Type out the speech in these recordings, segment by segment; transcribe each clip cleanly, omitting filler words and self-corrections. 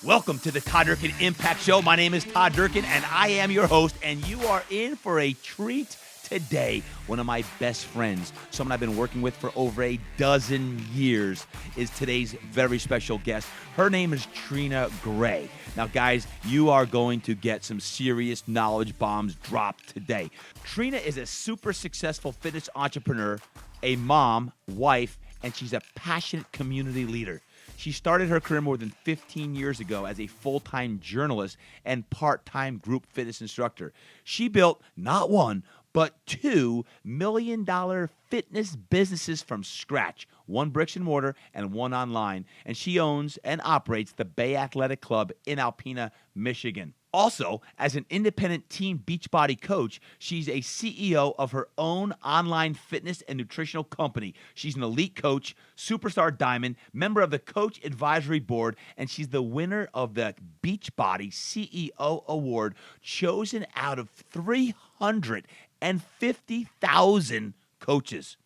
Welcome to the Todd Durkin Impact Show. My name is Todd Durkin, and I am your host, and you are in for a treat today. One of my best friends, someone I've been working with for over a dozen years, is today's very special guest. Her name is Trina Gray. Now, guys, you are going to get some serious knowledge bombs dropped today. Trina is a super successful fitness entrepreneur, a mom, wife, and she's a passionate community leader. She started her career more than 15 years ago as a full-time journalist and part-time group fitness instructor. She built not one, but $2 million fitness businesses from scratch, one bricks and mortar and one online. And she owns and operates the Bay Athletic Club in Alpena, Michigan. Also, as an independent team Beachbody coach, she's a CEO of her own online fitness and nutritional company. She's an elite coach, superstar diamond, member of the Coach Advisory Board, and she's the winner of the Beachbody CEO Award, chosen out of 350,000 coaches.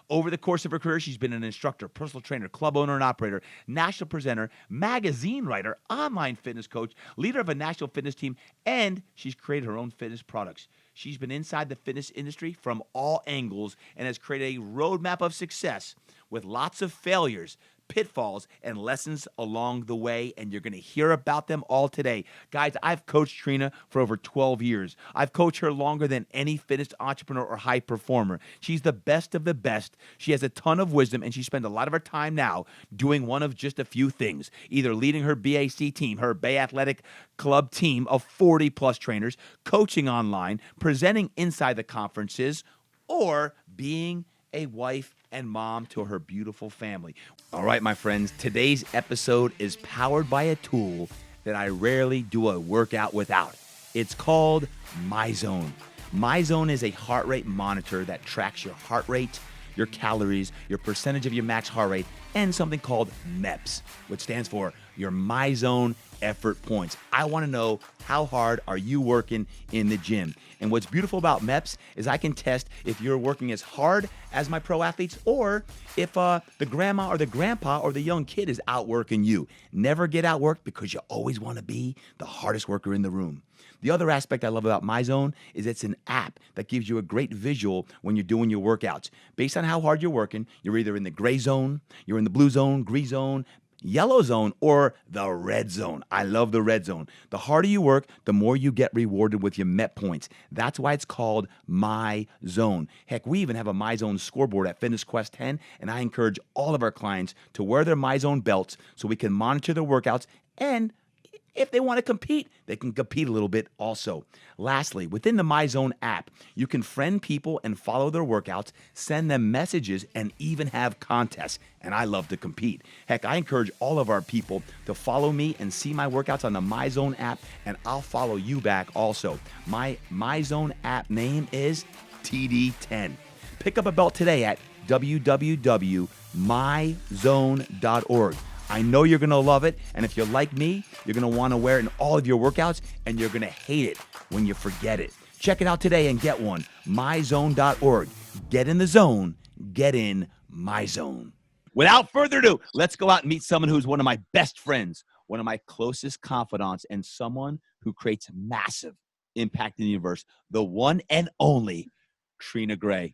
Over the course of her career, she's been an instructor, personal trainer, club owner and operator, national presenter, magazine writer, online fitness coach, leader of a national fitness team, and she's created her own fitness products. She's been inside the fitness industry from all angles and has created a roadmap of success with lots of failures, pitfalls, and lessons along the way, and you're going to hear about them all today. Guys, I've coached Trina for over 12 years. I've coached her longer than any fitness entrepreneur or high performer. She's the best of the best. She has a ton of wisdom, and she spends a lot of her time now doing one of just a few things, either leading her BAC team, her Bay Athletic Club team of 40-plus trainers, coaching online, presenting inside the conferences, or being a wife and mom to her beautiful family. All right, my friends, today's episode is powered by a tool that I rarely do a workout without. It's called MyZone. MyZone is a heart rate monitor that tracks your heart rate, your calories, your percentage of your max heart rate, and something called MEPS, which stands for your MyZone effort points. I want to know, how hard are you working in the gym? And what's beautiful about MEPS is I can test if you're working as hard as my pro athletes, or if the grandma or the grandpa or the young kid is outworking you. Never get outworked, because you always want to be the hardest worker in the room. The other aspect I love about MyZone is it's an app that gives you a great visual when you're doing your workouts. Based on how hard you're working, you're either in the gray zone, you're in the blue zone, green zone, yellow zone, or the red zone. I love the red zone. The harder you work, the more you get rewarded with your MEP points. That's why it's called MyZone. Heck, we even have a MyZone scoreboard at Fitness Quest 10, and I encourage all of our clients to wear their MyZone belts so we can monitor their workouts, and if they want to compete, they can compete a little bit also. Lastly, within the MyZone app, you can friend people and follow their workouts, send them messages, and even have contests. And I love to compete. Heck, I encourage all of our people to follow me and see my workouts on the MyZone app, and I'll follow you back also. My MyZone app name is TD10. Pick up a belt today at www.myzone.org. I know you're going to love it, and if you're like me, you're going to want to wear it in all of your workouts, and you're going to hate it when you forget it. Check it out today and get one. MyZone.org. Get in the zone. Get in MyZone. Without further ado, let's go out and meet someone who's one of my best friends, one of my closest confidants, and someone who creates massive impact in the universe, the one and only Trina Gray.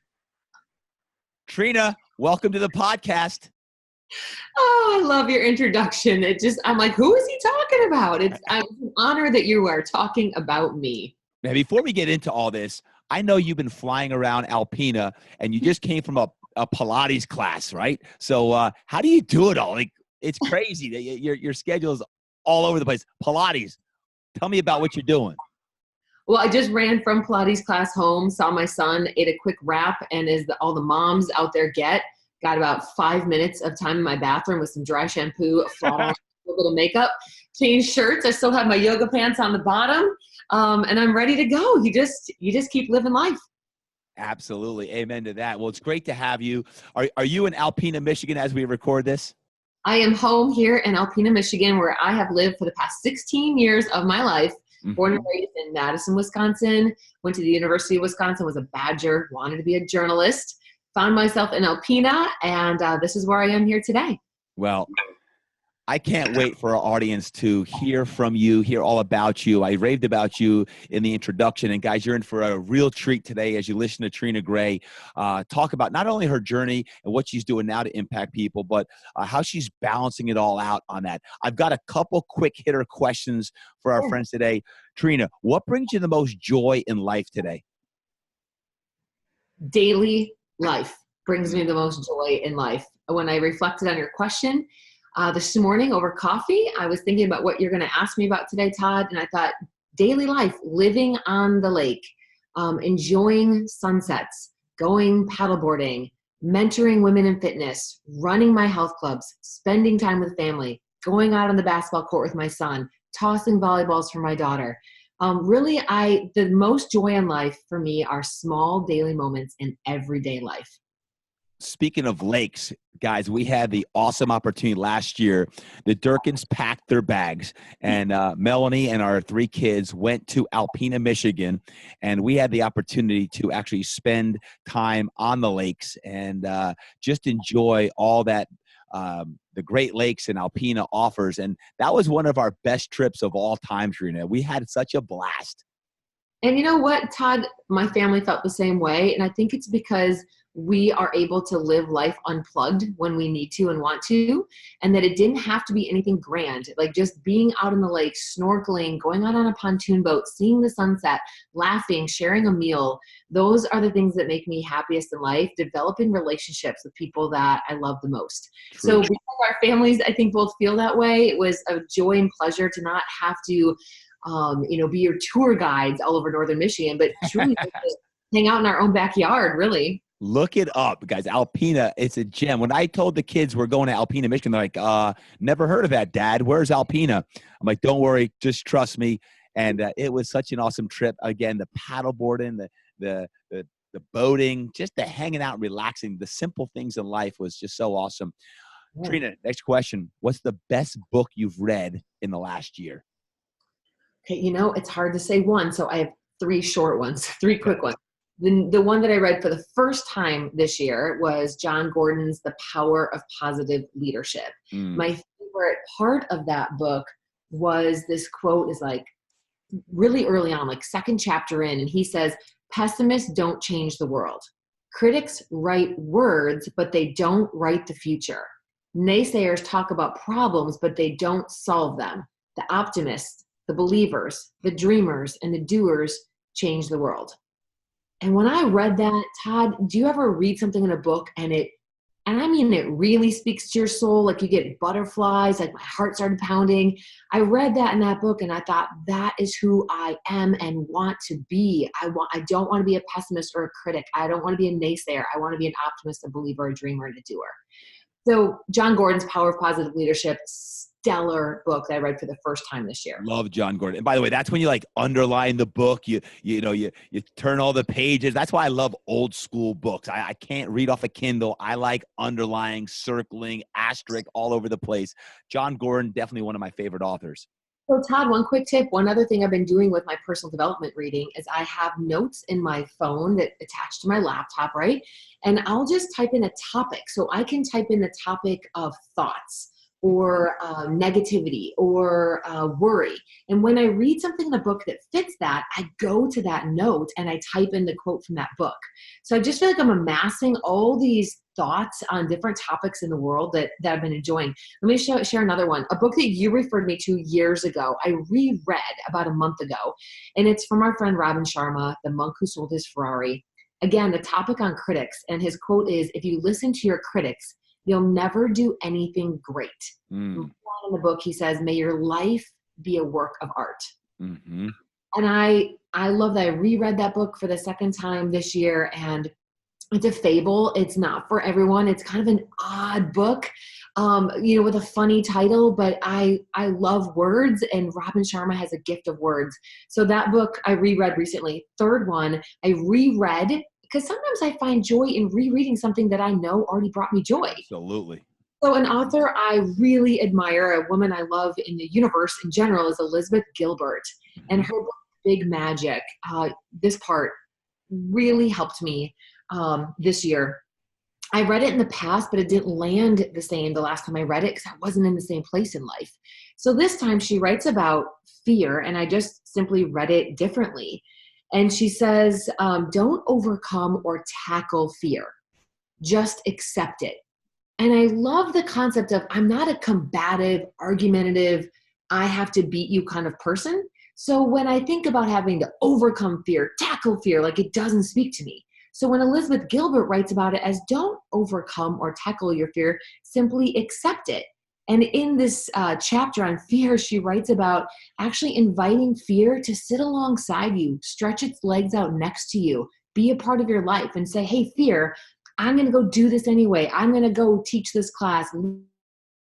Trina, welcome to the podcast. Oh, I love your introduction. I'm like, who is he talking about? It's an honor that you are talking about me. Now, before we get into all this, I know you've been flying around Alpena, and you just came from a Pilates class, right? So how do you do it all? Like, it's crazy. Your schedule is all over the place. Pilates. Tell me about what you're doing. Well, I just ran from Pilates class home, saw my son, ate a quick wrap, and as all the moms out there got about 5 minutes of time in my bathroom with some dry shampoo, a flat iron, a little bit of makeup, changed shirts. I still have my yoga pants on the bottom, and I'm ready to go. You just keep living life. Absolutely. Amen to that. Well, it's great to have you. Are you in Alpena, Michigan, as we record this? I am home here in Alpena, Michigan, where I have lived for the past 16 years of my life. Born and raised in Madison, Wisconsin, went to the University of Wisconsin, was a Badger, wanted to be a journalist, found myself in Alpena, and this is where I am here today. Well, I can't wait for our audience to hear from you, hear all about you. I raved about you in the introduction. And guys, you're in for a real treat today as you listen to Trina Gray talk about not only her journey and what she's doing now to impact people, but how she's balancing it all out on that. I've got a couple quick hitter questions for our friends today. Trina, what brings you the most joy in life today? Daily life brings me the most joy in life. When I reflected on your question, this morning over coffee, I was thinking about what you're going to ask me about today, Todd, and I thought daily life, living on the lake, enjoying sunsets, going paddleboarding, mentoring women in fitness, running my health clubs, spending time with family, going out on the basketball court with my son, tossing volleyballs for my daughter. Really, the most joy in life for me are small daily moments in everyday life. Speaking of lakes, guys, we had the awesome opportunity last year. The Durkins packed their bags, and Melanie and our 3 kids went to Alpena, Michigan, and we had the opportunity to actually spend time on the lakes and just enjoy all that the Great Lakes and Alpena offers. And that was one of our best trips of all time, Trina. We had such a blast. And you know what, Todd? My family felt the same way, and I think it's because we are able to live life unplugged when we need to and want to, and that it didn't have to be anything grand. Like just being out in the lake, snorkeling, going out on a pontoon boat, seeing the sunset, laughing, sharing a meal. Those are the things that make me happiest in life, developing relationships with people that I love the most. True. So because our families, I think, both feel that way, it was a joy and pleasure to not have to be your tour guides all over Northern Michigan, but truly hang out in our own backyard, really. Look it up, guys. Alpena, it's a gem. When I told the kids we're going to Alpena, Michigan, they're like, never heard of that, Dad. Where's Alpena? I'm like, don't worry, just trust me. And it was such an awesome trip. Again, the paddleboarding, the boating, just the hanging out and relaxing, the simple things in life was just so awesome. Yeah. Trina, next question. What's the best book you've read in the last year? Okay, it's hard to say one, so I have 3 short ones, 3 quick ones. The one that I read for the first time this year was John Gordon's The Power of Positive Leadership. My favorite part of that book was this quote is like really early on, like 2nd chapter in, and he says, pessimists don't change the world. Critics write words, but they don't write the future. Naysayers talk about problems, but they don't solve them. The optimists, the believers, the dreamers, and the doers change the world. And when I read that, Todd, do you ever read something in a book and it really speaks to your soul? Like you get butterflies, like my heart started pounding. I read that in that book and I thought, that is who I am and want to be. I don't want to be a pessimist or a critic. I don't want to be a naysayer. I want to be an optimist, a believer, a dreamer, and a doer. So John Gordon's Power of Positive Leadership, stellar book that I read for the first time this year. Love John Gordon. And by the way, that's when you like underline the book. You turn all the pages. That's why I love old school books. I can't read off a Kindle. I like underlining, circling, asterisk all over the place. John Gordon, definitely one of my favorite authors. So Todd, one quick tip. One other thing I've been doing with my personal development reading is I have notes in my phone that attach to my laptop, right? And I'll just type in a topic. So I can type in the topic of thoughts or negativity or worry. And when I read something in a book that fits that, I go to that note and I type in the quote from that book. So I just feel like I'm amassing all these thoughts on different topics in the world that I've been enjoying. Let me share another one. A book that you referred me to years ago, I reread about a month ago, and it's from our friend Robin Sharma, The Monk Who Sold His Ferrari. Again, the topic on critics, and his quote is, if you listen to your critics, you'll never do anything great. In the book, he says, may your life be a work of art. Mm-hmm. And I love that. I reread that book for the 2nd time this year, and it's a fable. It's not for everyone. It's kind of an odd book, with a funny title, but I love words, and Robin Sharma has a gift of words. So that book I reread recently. 3rd one, I reread, because sometimes I find joy in rereading something that I know already brought me joy. Absolutely. So an author I really admire, a woman I love in the universe in general, is Elizabeth Gilbert. Mm-hmm. And her book, Big Magic, this part really helped me this year. I read it in the past, but it didn't land the same the last time I read it because I wasn't in the same place in life. So this time she writes about fear, and I just simply read it differently. And she says, don't overcome or tackle fear, just accept it. And I love the concept of I'm not a combative, argumentative, I have to beat you kind of person. So when I think about having to overcome fear, tackle fear, like it doesn't speak to me. So when Elizabeth Gilbert writes about it as don't overcome or tackle your fear, simply accept it. And in this chapter on fear, she writes about actually inviting fear to sit alongside you, stretch its legs out next to you, be a part of your life and say, hey, fear, I'm going to go do this anyway. I'm going to go teach this class,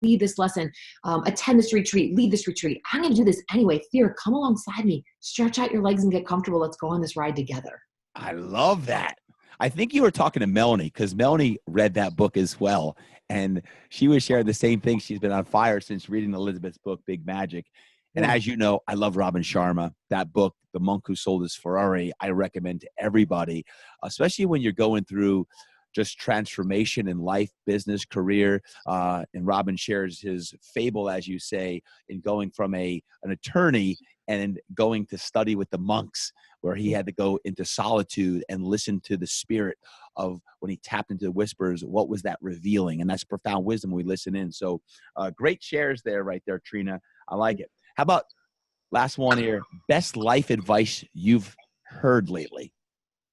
lead this lesson, attend this retreat, lead this retreat. I'm going to do this anyway. Fear, come alongside me, stretch out your legs and get comfortable. Let's go on this ride together. I love that. I think you were talking to Melanie because Melanie read that book as well. And she was sharing the same thing. She's been on fire since reading Elizabeth's book, Big Magic. And as you know, I love Robin Sharma. That book, The Monk Who Sold His Ferrari, I recommend to everybody, especially when you're going through just transformation in life, business, career. And Robin shares his fable, as you say, in going from an attorney and going to study with the monks, where he had to go into solitude and listen to the spirit of when he tapped into the whispers, what was that revealing? And that's profound wisdom we listen in. So great shares there, right there, Trina. I like it. How about last one here, best life advice you've heard lately?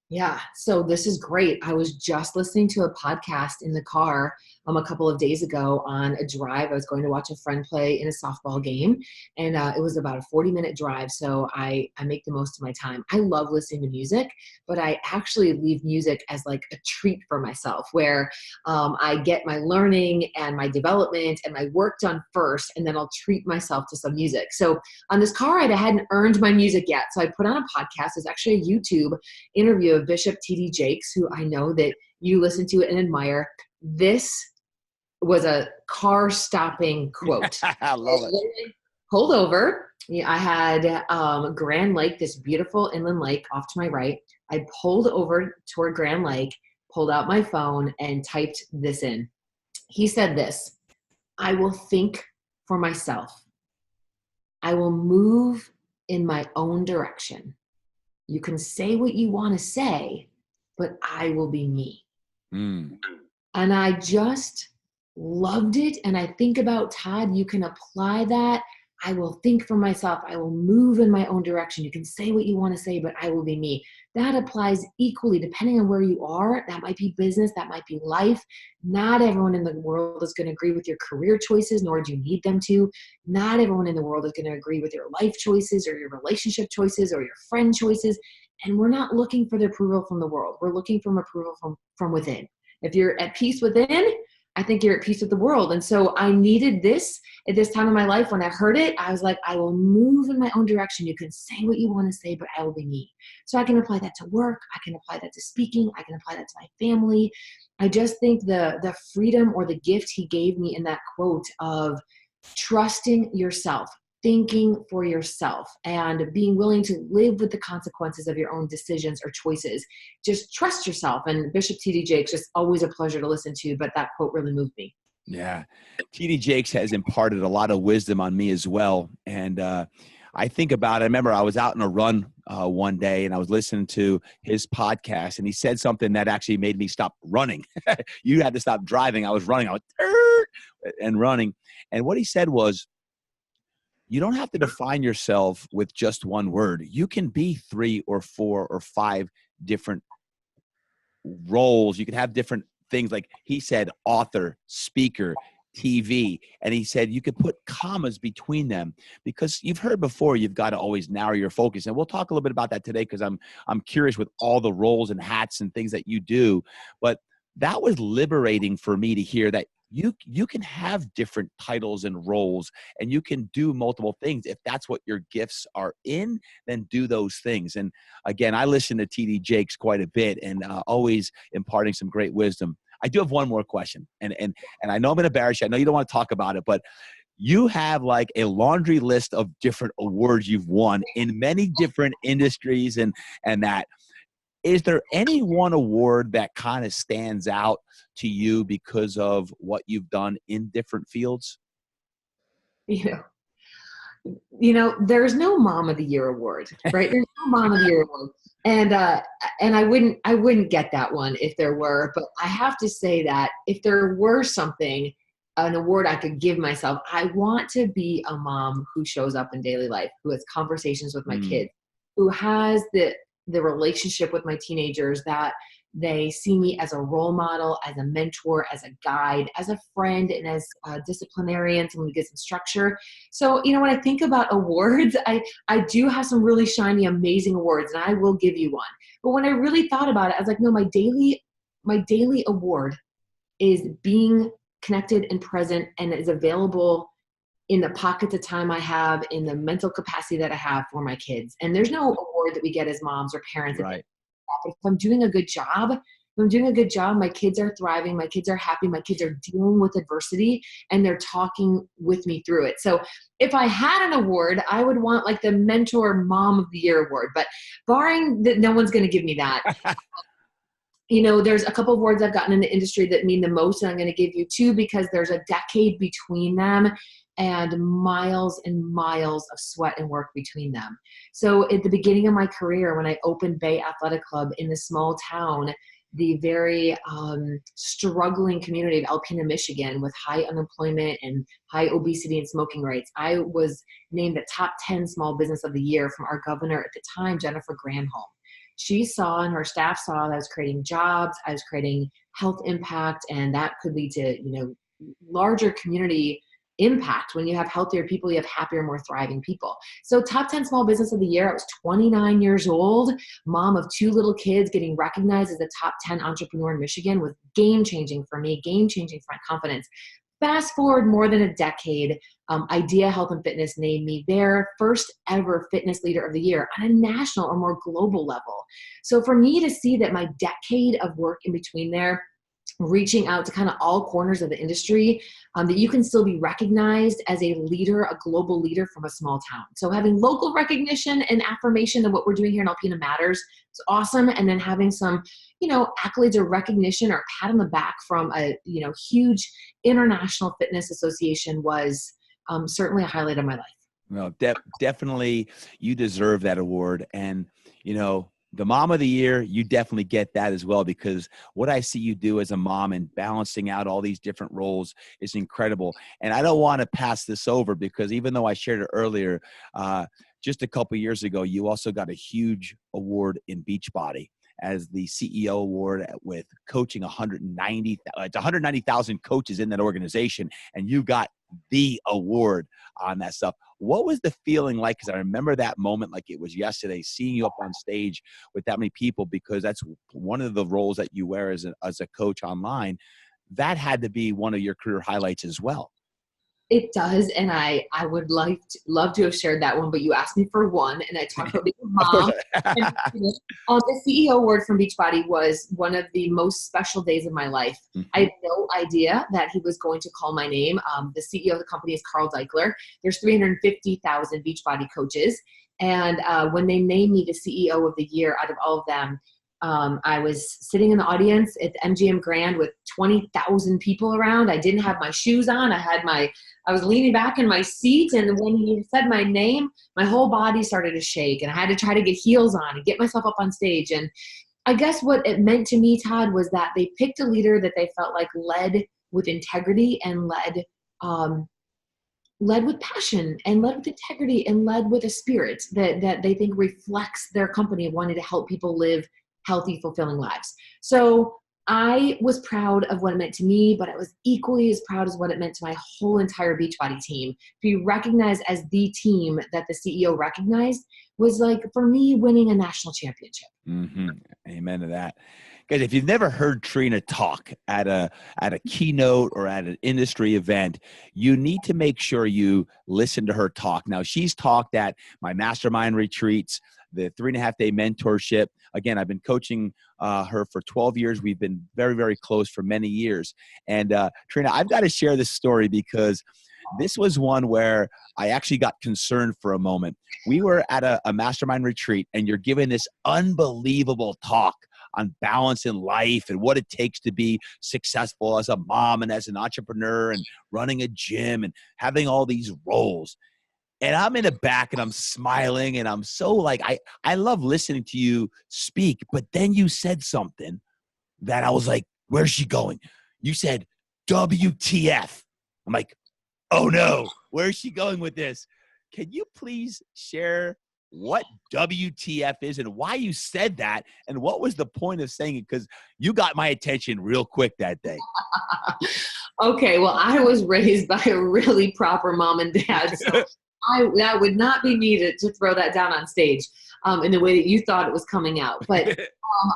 Yeah, so this is great. I was just listening to a podcast in the car a couple of days ago on a drive. I was going to watch a friend play in a softball game, and it was about a 40-minute drive, so I make the most of my time. I love listening to music, but I actually leave music as like a treat for myself, where I get my learning and my development and my work done first, and then I'll treat myself to some music. So on this car ride, I hadn't earned my music yet, so I put on a podcast. It's actually a YouTube interview of Bishop T.D. Jakes, who I know that you listen to and admire. This was a car-stopping quote. I love it. Pulled over. I had Grand Lake, this beautiful inland lake off to my right. I pulled over toward Grand Lake, pulled out my phone, and typed this in. He said this, I will think for myself. I will move in my own direction. You can say what you want to say, but I will be me. And I just loved it. And I think about, Todd, you can apply that. I will think for myself. I will move in my own direction. You can say what you want to say, but I will be me. That applies equally depending on where you are. That might be business. That might be life. Not everyone in the world is going to agree with your career choices, nor do you need them to. Not everyone in the world is going to agree with your life choices or your relationship choices or your friend choices. And we're not looking for the approval from the world. We're looking for approval from within. If you're at peace within, I think you're at peace with the world. And so I needed this at this time in my life. When I heard it, I was like, I will move in my own direction. You can say what you want to say, but I will be me. So I can apply that to work. I can apply that to speaking. I can apply that to my family. I just think the freedom or the gift he gave me in that quote of trusting yourself, thinking for yourself, and being willing to live with the consequences of your own decisions or choices. Just trust yourself. And Bishop T.D. Jakes, just always a pleasure to listen to, but that quote really moved me. Yeah. T.D. Jakes has imparted a lot of wisdom on me as well. And I think about it. I remember I was out on a run one day and I was listening to his podcast, and he said something that actually made me stop running. You had to stop driving. I was running. I was and running. And what he said was, you don't have to define yourself with just one word. You can be 3 or 4 or 5 different roles. You can have different things. Like he said, author, speaker, TV. And he said you could put commas between them, because you've heard before, you've got to always narrow your focus. And we'll talk a little bit about that today, because I'm curious with all the roles and hats and things that you do. But that was liberating for me to hear that you can have different titles and roles, and you can do multiple things. If that's what your gifts are in, then do those things. And again, I listen to T.D. Jakes quite a bit, and always imparting some great wisdom. I do have one more question, and I know I'm going to embarrass you. I know you don't want to talk about it, but you have like a laundry list of different awards you've won in many different industries, and that. Is there any one award that kind of stands out to you because of what you've done in different fields? You know, there's no Mom of the Year award, right? There's no Mom of the Year award. And I wouldn't get that one if there were, but I have to say that if there were something, an award I could give myself, I want to be a mom who shows up in daily life, who has conversations with my kids, who has the relationship with my teenagers, that they see me as a role model, as a mentor, as a guide, as a friend, and as a disciplinarian, someone who gives some structure. So, when I think about awards, I do have some really shiny, amazing awards, and I will give you one. But when I really thought about it, I was like, no, my daily award is being connected and present and is available in the pockets of time I have, in the mental capacity that I have for my kids. And there's no award that we get as moms or parents. Right. If I'm doing a good job, my kids are thriving, my kids are happy, my kids are dealing with adversity, and they're talking with me through it. So if I had an award, I would want like the Mentor Mom of the Year award. But barring that, no one's going to give me that. There's a couple of awards I've gotten in the industry that mean the most, and I'm going to give you two because there's a decade between them and miles of sweat and work between them. So at the beginning of my career, when I opened Bay Athletic Club in the small town, the very struggling community of Alpena, Michigan, with high unemployment and high obesity and smoking rates, I was named the top 10 small business of the year from our governor at the time, Jennifer Granholm. She saw, and her staff saw, that I was creating jobs, I was creating health impact, and that could lead to, larger community impact. When you have healthier people, you have happier, more thriving people. So top 10 small business of the year, I was 29 years old, mom of 2 little kids, getting recognized as a top 10 entrepreneur in Michigan was game-changing for me, game-changing for my confidence. Fast forward more than a decade, Idea Health and Fitness named me their first ever fitness leader of the year on a national or more global level. So for me to see that my decade of work in between there, reaching out to kind of all corners of the industry, that you can still be recognized as a leader, a global leader from a small town. So having local recognition and affirmation of what we're doing here in Alpena matters. It's awesome. And then having some, accolades or recognition or pat on the back from a, huge international fitness association was certainly a highlight of my life. Well, definitely you deserve that award. And, the Mom of the Year, you definitely get that as well, because what I see you do as a mom and balancing out all these different roles is incredible. And I don't want to pass this over, because even though I shared it earlier, just a couple of years ago, you also got a huge award in Beachbody as the CEO award with coaching 190,000 coaches in that organization. And you got the award on that stuff. What was the feeling like? Because I remember that moment like it was yesterday, seeing you up on stage with that many people, because that's one of the roles that you wear as a coach online. That had to be one of your career highlights as well. It does, and I would love to have shared that one, but you asked me for one, and I talked about being a mom. And, the CEO award from Beachbody was one of the most special days of my life. Mm-hmm. I had no idea that he was going to call my name. The CEO of the company is Carl Deichler. There's 350,000 Beachbody coaches, and when they named me the CEO of the year out of all of them, I was sitting in the audience at the MGM Grand with 20,000 people around. I didn't have my shoes on. I was leaning back in my seat, and when he said my name, my whole body started to shake, and I had to try to get heels on and get myself up on stage. And I guess what it meant to me, Todd, was that they picked a leader that they felt like led with integrity and led with passion and led with integrity and led with a spirit that they think reflects their company of wanting to help people live healthy, fulfilling lives. So I was proud of what it meant to me, but I was equally as proud as what it meant to my whole entire Beachbody team. To be recognized as the team that the CEO recognized was like, for me, winning a national championship. Mm-hmm. Amen to that. Guys, if you've never heard Trina talk at a keynote or at an industry event, you need to make sure you listen to her talk. Now, she's talked at my mastermind retreats, the 3.5-day mentorship. Again, I've been coaching her for 12 years. We've been very, very close for many years. And Trina, I've got to share this story because this was one where I actually got concerned for a moment. We were at a mastermind retreat, and you're giving this unbelievable talk on balance in life and what it takes to be successful as a mom and as an entrepreneur and running a gym and having all these roles. And I'm in the back and I'm smiling and I'm so like, I love listening to you speak, but then you said something that I was like, where's she going? You said WTF. I'm like, oh no, where's she going with this? Can you please share what WTF is and why you said that and what was the point of saying it? Because you got my attention real quick that day. Okay, well, I was raised by a really proper mom and dad, so that would not be needed to throw that down on stage in the way that you thought it was coming out. But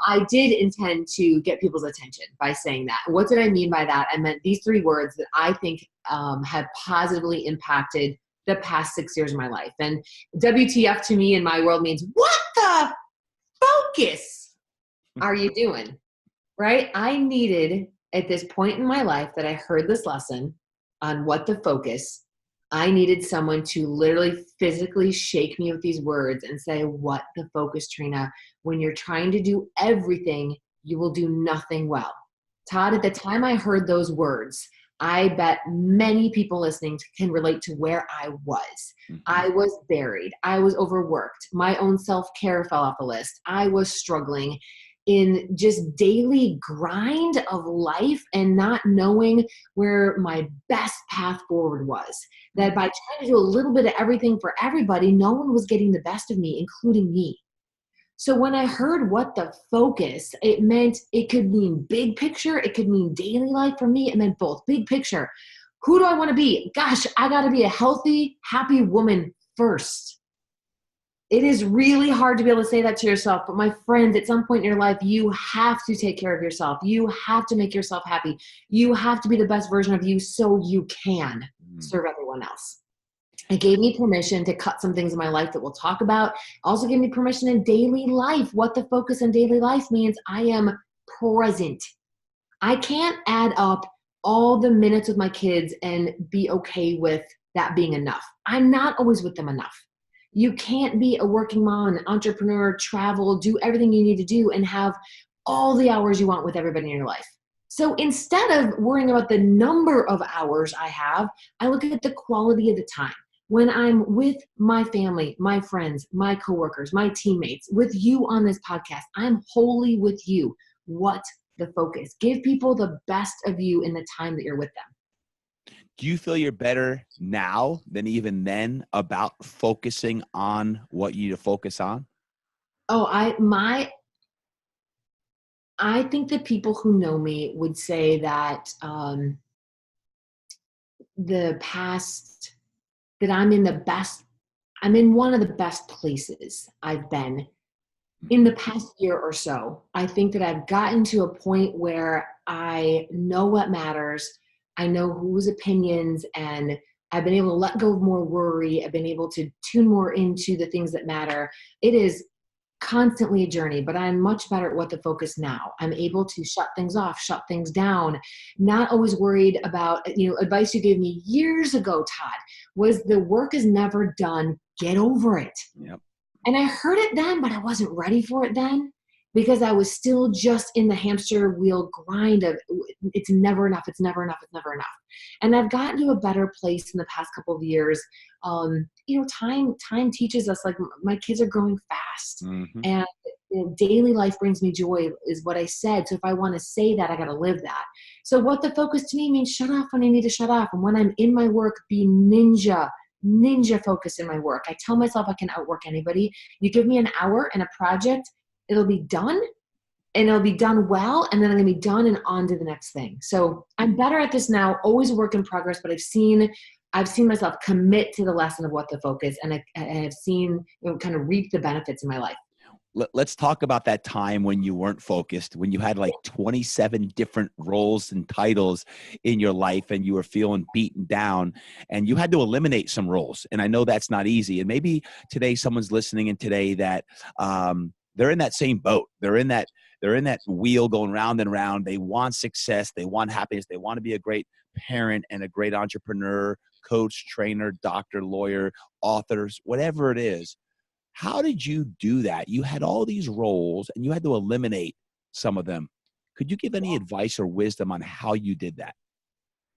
I did intend to get people's attention by saying that. What did I mean by that? I meant these 3 words that I think have positively impacted the past 6 years of my life. And WTF to me in my world means, what the focus are you doing? Right? I needed at this point in my life that I heard this lesson on what the focus, I needed someone to literally physically shake me with these words and say, what the focus, Trina? When you're trying to do everything, you will do nothing well. Todd, at the time I heard those words, I bet many people listening can relate to where I was. Mm-hmm. I was buried. I was overworked. My own self-care fell off the list. I was struggling in just daily grind of life and not knowing where my best path forward was. That by trying to do a little bit of everything for everybody, no one was getting the best of me, including me. So when I heard what the focus, it meant it could mean big picture. It could mean daily life. For me, it meant both. Big picture. Who do I want to be? Gosh, I got to be a healthy, happy woman first. It is really hard to be able to say that to yourself. But my friends, at some point in your life, you have to take care of yourself. You have to make yourself happy. You have to be the best version of you so you can serve everyone else. It gave me permission to cut some things in my life that we'll talk about. Also gave me permission in daily life. What the focus in daily life means, I am present. I can't add up all the minutes with my kids and be okay with that being enough. I'm not always with them enough. You can't be a working mom, an entrepreneur, travel, do everything you need to do and have all the hours you want with everybody in your life. So instead of worrying about the number of hours I have, I look at the quality of the time. When I'm with my family, my friends, my coworkers, my teammates, with you on this podcast, I'm wholly with you. What the focus? Give people the best of you in the time that you're with them. Do you feel you're better now than even then about focusing on what you need to focus on? Oh, I think that people who know me would say that the past, that I'm in one of the best places I've been in the past year or so. I think that I've gotten to a point where I know what matters. I know whose opinions, and I've been able to let go of more worry. I've been able to tune more into the things that matter. It is constantly a journey, but I'm much better at what to focus now. I'm able to shut things off, shut things down, not always worried about, advice you gave me years ago, Todd, was the work is never done. Get over it. Yep. And I heard it then, but I wasn't ready for it then because I was still just in the hamster wheel grind of it's never enough. It's never enough. It's never enough. And I've gotten to a better place in the past couple of years. Time teaches us, like, my kids are growing fast, and daily life brings me joy is what I said. So if I want to say that, I got to live that. So what the focus to me means, shut off when I need to shut off. And when I'm in my work, be ninja focus in my work. I tell myself I can outwork anybody. You give me an hour and a project, it'll be done, and it'll be done well, and then I'm going to be done and on to the next thing. So I'm better at this now, always a work in progress, but I've seen myself commit to the lesson of what the focus, and I have seen kind of reap the benefits in my life. Let's talk about that time when you weren't focused, when you had like 27 different roles and titles in your life and you were feeling beaten down and you had to eliminate some roles. And I know that's not easy. And maybe today someone's listening in today that they're in that same boat. They're in that wheel going round and round. They want success. They want happiness. They want to be a great parent and a great entrepreneur, coach, trainer, doctor, lawyer, authors, whatever it is. How did you do that? You had all these roles and you had to eliminate some of them. Could you give any advice or wisdom on how you did that?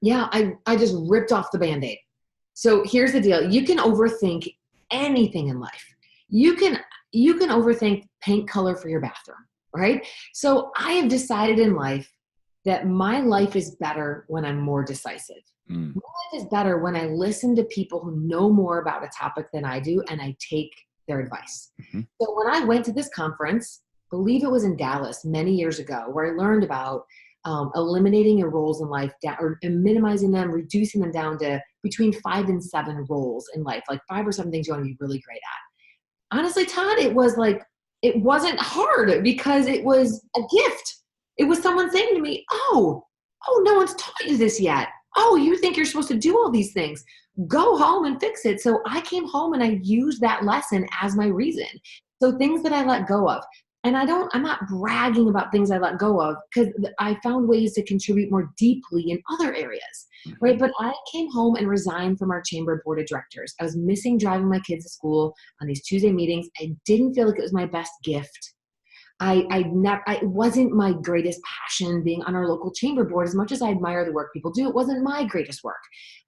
Yeah, I just ripped off the Band-Aid. So here's the deal. You can overthink anything in life. You can overthink paint color for your bathroom, right? So I have decided in life that my life is better when I'm more decisive. Mm. My life is better when I listen to people who know more about a topic than I do and I take their advice. Mm-hmm. So when I went to this conference, I believe it was in Dallas many years ago, where I learned about eliminating your roles in life or minimizing them, reducing them down to between 5 and 7 roles in life, like 5 or 7 things you want to be really great at. Honestly, Todd, it wasn't hard because it was a gift. It was someone saying to me, oh, no one's taught you this yet. Oh, you think you're supposed to do all these things. Go home and fix it. So I came home and I used that lesson as my reason. So things that I let go of. And I'm not bragging about things I let go of because I found ways to contribute more deeply in other areas, right? But I came home and resigned from our chamber board of directors. I was missing driving my kids to school on these Tuesday meetings. I didn't feel like it was my best gift. It wasn't my greatest passion being on our local chamber board. As much as I admire the work people do, it wasn't my greatest work.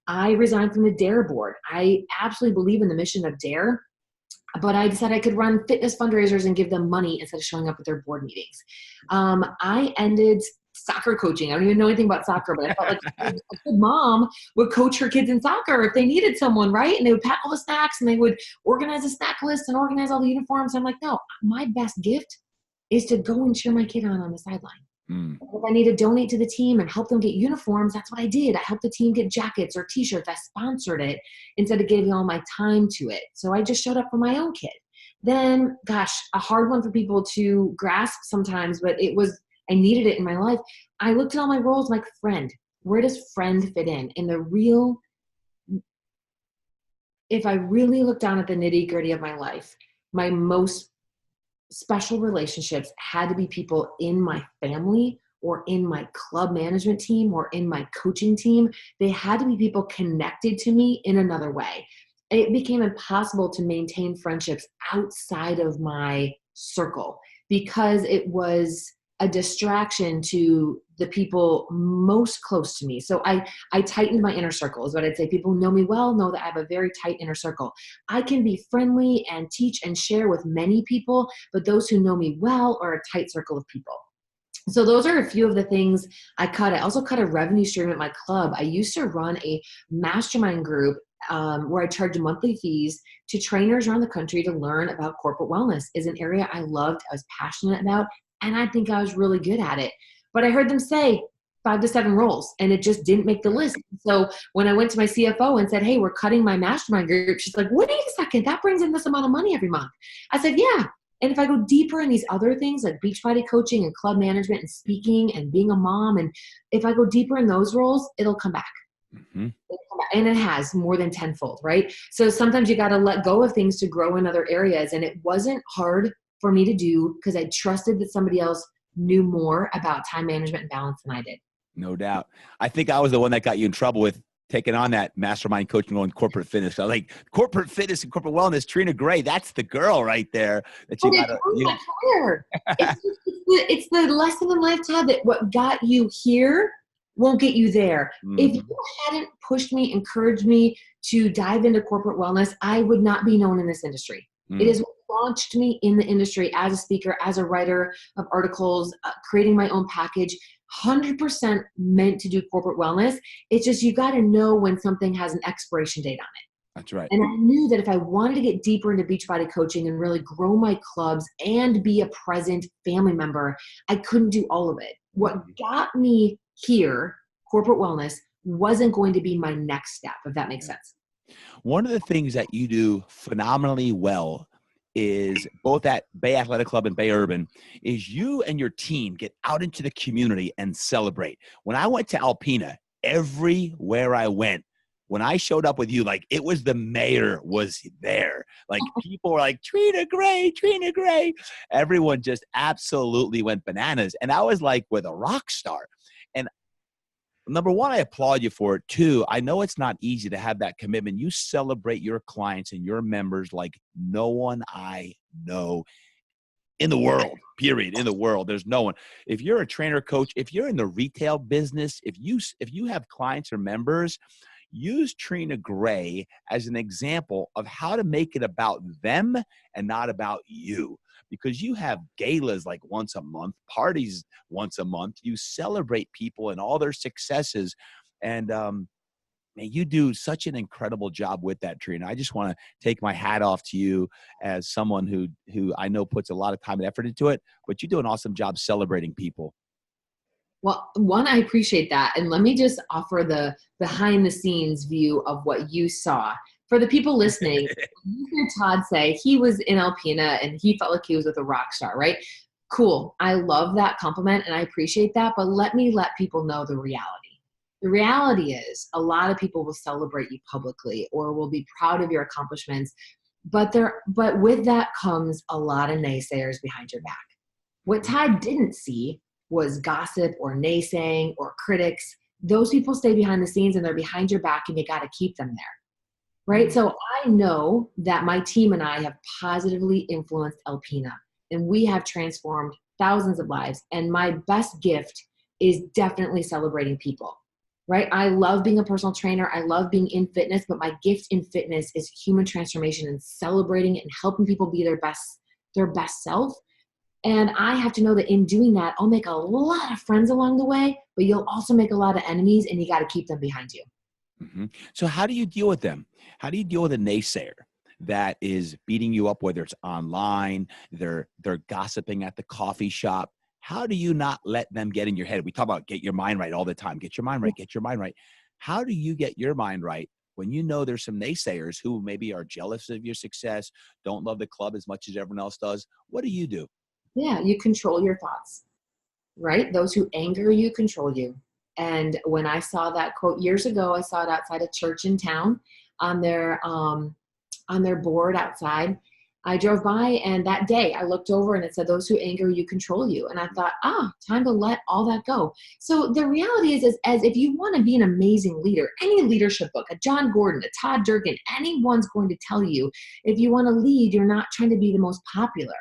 I resigned from the DARE board. I absolutely believe in the mission of DARE, but I decided I could run fitness fundraisers and give them money instead of showing up at their board meetings. I ended soccer coaching. I don't even know anything about soccer, but I felt like a good mom would coach her kids in soccer if they needed someone, right? And they would pack all the snacks and they would organize a snack list and organize all the uniforms. I'm like, no, my best gift is to go and cheer my kid on the sideline. Mm. If I need to donate to the team and help them get uniforms, that's what I did. I helped the team get jackets or t-shirts. I sponsored it instead of giving all my time to it. So I just showed up for my own kid. Then, gosh, a hard one for people to grasp sometimes, but I needed it in my life. I looked at all my roles like friend. Where does friend fit in? If I really look down at the nitty-gritty of my life, my most special relationships had to be people in my family or in my club management team or in my coaching team. They had to be people connected to me in another way. It became impossible to maintain friendships outside of my circle because it was a distraction to the people most close to me. So I tightened my inner circle is what I'd say. People who know me well know that I have a very tight inner circle. I can be friendly and teach and share with many people, but those who know me well are a tight circle of people. So those are a few of the things I cut. I also cut a revenue stream at my club. I used to run a mastermind group where I charged monthly fees to trainers around the country to learn about corporate wellness. Is an area I loved, I was passionate about, and I think I was really good at it. But I heard them say 5 to 7 roles, and it just didn't make the list. So when I went to my CFO and said, hey, we're cutting my mastermind group, she's like, wait a second, that brings in this amount of money every month. I said, yeah. And if I go deeper in these other things like Beachbody coaching and club management and speaking and being a mom, and if I go deeper in those roles, it'll come back. Mm-hmm. And it has more than tenfold, right? So sometimes you got to let go of things to grow in other areas. And it wasn't hard for me to do because I trusted that somebody else knew more about time management and balance than I did. No doubt. I think I was the one that got you in trouble with taking on that mastermind coaching on corporate fitness. So like corporate fitness and corporate wellness, Trina Gray, that's the girl right there that you got to. My career. It's the lesson in life, Todd, that what got you here won't get you there. Mm-hmm. If you hadn't pushed me, encouraged me to dive into corporate wellness, I would not be known in this industry. Mm. It is what launched me in the industry as a speaker, as a writer of articles, creating my own package, 100% meant to do corporate wellness. It's just you got to know when something has an expiration date on it. That's right. And I knew that if I wanted to get deeper into Beachbody coaching and really grow my clubs and be a present family member, I couldn't do all of it. What got me here, corporate wellness, wasn't going to be my next step, if that makes sense. One of the things that you do phenomenally well is both at Bay Athletic Club and Bay Urban is you and your team get out into the community and celebrate. When I went to Alpena, everywhere I went, when I showed up with you, like it was the mayor was there. Like people were like, Trina Gray, Trina Gray. Everyone just absolutely went bananas. And I was like with a rock star. And number one, I applaud you for it. Two, I know it's not easy to have that commitment. You celebrate your clients and your members like no one I know in the world, period. In the world, there's no one. If you're a trainer, coach, if you're in the retail business, if you have clients or members, use Trina Gray as an example of how to make it about them and not about you. Because you have galas like once a month, parties once a month. You celebrate people and all their successes. And man, you do such an incredible job with that, Trina. I just want to take my hat off to you as someone who I know puts a lot of time and effort into it, but you do an awesome job celebrating people. Well, one, I appreciate that. And let me just offer the behind the scenes view of what you saw. For the people listening, you hear Todd say he was in Alpena and he felt like he was with a rock star, right? Cool. I love that compliment and I appreciate that. But let me let people know the reality. The reality is a lot of people will celebrate you publicly or will be proud of your accomplishments. But with that comes a lot of naysayers behind your back. What Todd didn't see was gossip or naysaying or critics. Those people stay behind the scenes and they're behind your back and you got to keep them there. Right? So I know that my team and I have positively influenced Alpena and we have transformed thousands of lives. And my best gift is definitely celebrating people, right? I love being a personal trainer. I love being in fitness, but my gift in fitness is human transformation and celebrating and helping people be their best self. And I have to know that in doing that, I'll make a lot of friends along the way, but you'll also make a lot of enemies and you got to keep them behind you. Mm-hmm. So how do you deal with them? How do you deal with a naysayer that is beating you up, whether it's online, they're gossiping at the coffee shop? How do you not let them get in your head? We talk about get your mind right all the time. Get your mind right, get your mind right. How do you get your mind right when you know there's some naysayers who maybe are jealous of your success, don't love the club as much as everyone else does? What do you do? Yeah, you control your thoughts, right? Those who anger you control you. And when I saw that quote years ago, I saw it outside a church in town on their board outside. I drove by and that day I looked over and it said, those who anger you control you. And I thought, time to let all that go. So the reality is as if you want to be an amazing leader, any leadership book, a John Gordon, a Todd Durkin, anyone's going to tell you, if you want to lead, you're not trying to be the most popular.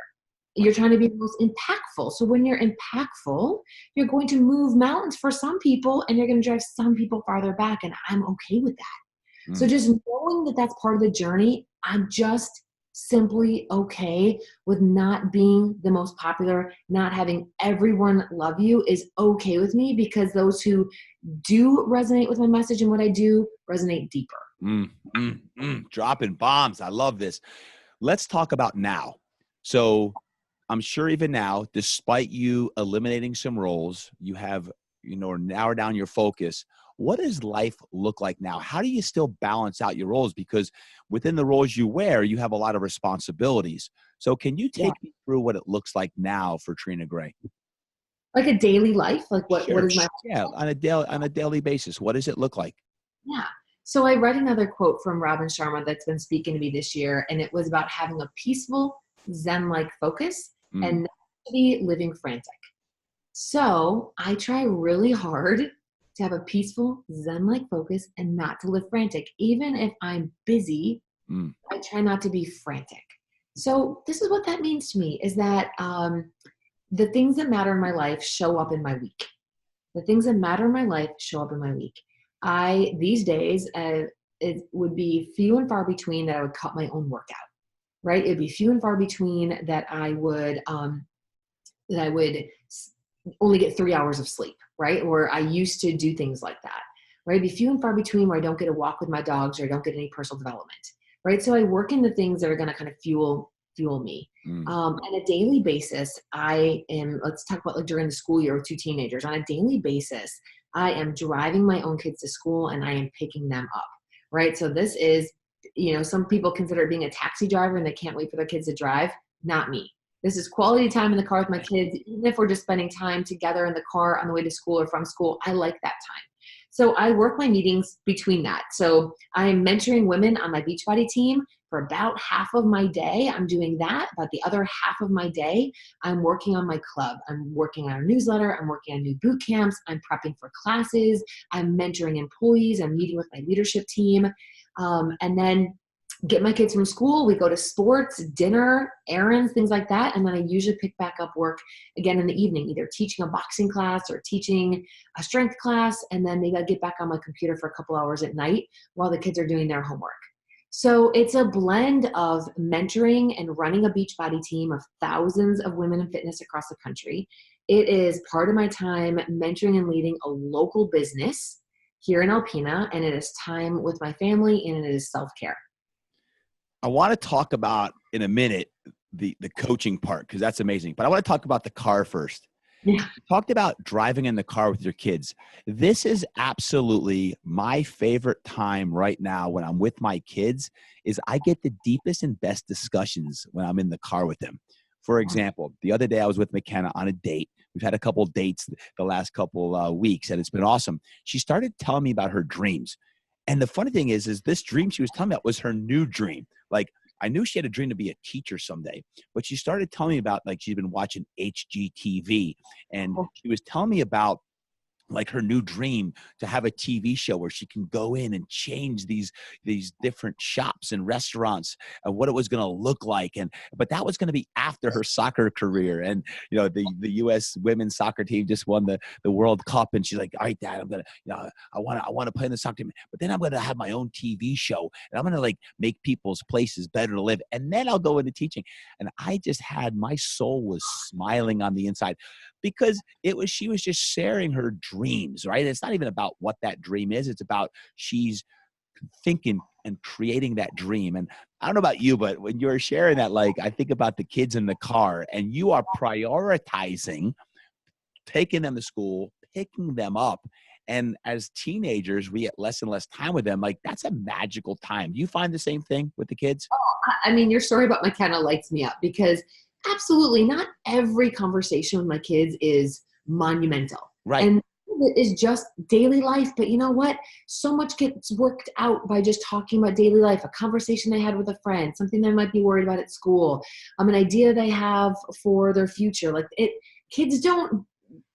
You're trying to be the most impactful. So when you're impactful, you're going to move mountains for some people and you're going to drive some people farther back. And I'm okay with that. So just knowing that that's part of the journey, I'm just simply okay with not being the most popular, not having everyone love you is okay with me because those who do resonate with my message and what I do resonate deeper. Dropping bombs. I love this. Let's talk about now. So I'm sure even now, despite you eliminating some roles, you have, narrowed down your focus. What does life look like now? How do you still balance out your roles? Because within the roles you wear, you have a lot of responsibilities. So can you take me through what it looks like now for Trina Gray? Like a daily life? Like what is my... Yeah, on a daily basis. What does it look like? Yeah. So I read another quote from Robin Sharma that's been speaking to me this year, and it was about having a peaceful, Zen-like focus and not to be living frantic. So I try really hard to have a peaceful, Zen-like focus and not to live frantic. Even if I'm busy, I try not to be frantic. So this is what that means to me is that the things that matter in my life show up in my week. The things that matter in my life show up in my week. These days, it would be few and far between that I would cut my own workout. Right? It'd be few and far between that I would only get 3 hours of sleep, right? Or I used to do things like that, right? It'd be few and far between where I don't get to walk with my dogs or I don't get any personal development, right? So I work in the things that are going to kind of fuel me. On a daily basis, let's talk about like during the school year with 2 teenagers. On a daily basis, I am driving my own kids to school and I am picking them up, right? So this is, some people consider it being a taxi driver and they can't wait for their kids to drive. Not me. This is quality time in the car with my kids. Even if we're just spending time together in the car on the way to school or from school, I like that time. So I work my meetings between that. So I'm mentoring women on my Beachbody team for about half of my day. I'm doing that. About the other half of my day, I'm working on my club. I'm working on our newsletter. I'm working on new boot camps. I'm prepping for classes. I'm mentoring employees. I'm meeting with my leadership team. And then get my kids from school. We go to sports, dinner, errands, things like that. And then I usually pick back up work again in the evening, either teaching a boxing class or teaching a strength class. And then maybe I get back on my computer for a couple hours at night while the kids are doing their homework. So it's a blend of mentoring and running a Beachbody team of thousands of women in fitness across the country. It is part of my time mentoring and leading a local business here in Alpena, and it is time with my family, and it is self-care. I want to talk about in a minute the coaching part, because that's amazing. But I want to talk about the car first. Yeah. You talked about driving in the car with your kids. This is absolutely my favorite time right now when I'm with my kids. Is I get the deepest and best discussions when I'm in the car with them. For example, the other day I was with McKenna on a date. We've had a couple of dates the last couple weeks, and it's been awesome. She started telling me about her dreams. And the funny thing is this dream she was telling me about was her new dream. Like, I knew she had a dream to be a teacher someday, but she started telling me about, like, she's been watching HGTV, and she was telling me about, like, her new dream to have a TV show where she can go in and change these different shops and restaurants and what it was going to look like. But that was going to be after her soccer career. And, you know, the U.S. women's soccer team just won the World Cup. And she's like, all right, Dad, I'm going to, you know, I want to play in the soccer team, but then I'm going to have my own TV show and I'm going to, like, make people's places better to live. And then I'll go into teaching. And I just had, my soul was smiling on the inside, because she was just sharing her dreams, right? It's not even about what that dream is. It's about she's thinking and creating that dream. And I don't know about you, but when you're sharing that, like, I think about the kids in the car, and you are prioritizing taking them to school, picking them up. And as teenagers, we get less and less time with them. Like, that's a magical time. Do you find the same thing with the kids? I mean, your story about McKenna lights me up, because absolutely not every conversation with my kids is monumental. Right. And it is just daily life. But you know what? So much gets worked out by just talking about daily life, a conversation they had with a friend, something they might be worried about at school, an idea they have for their future. Like, kids don't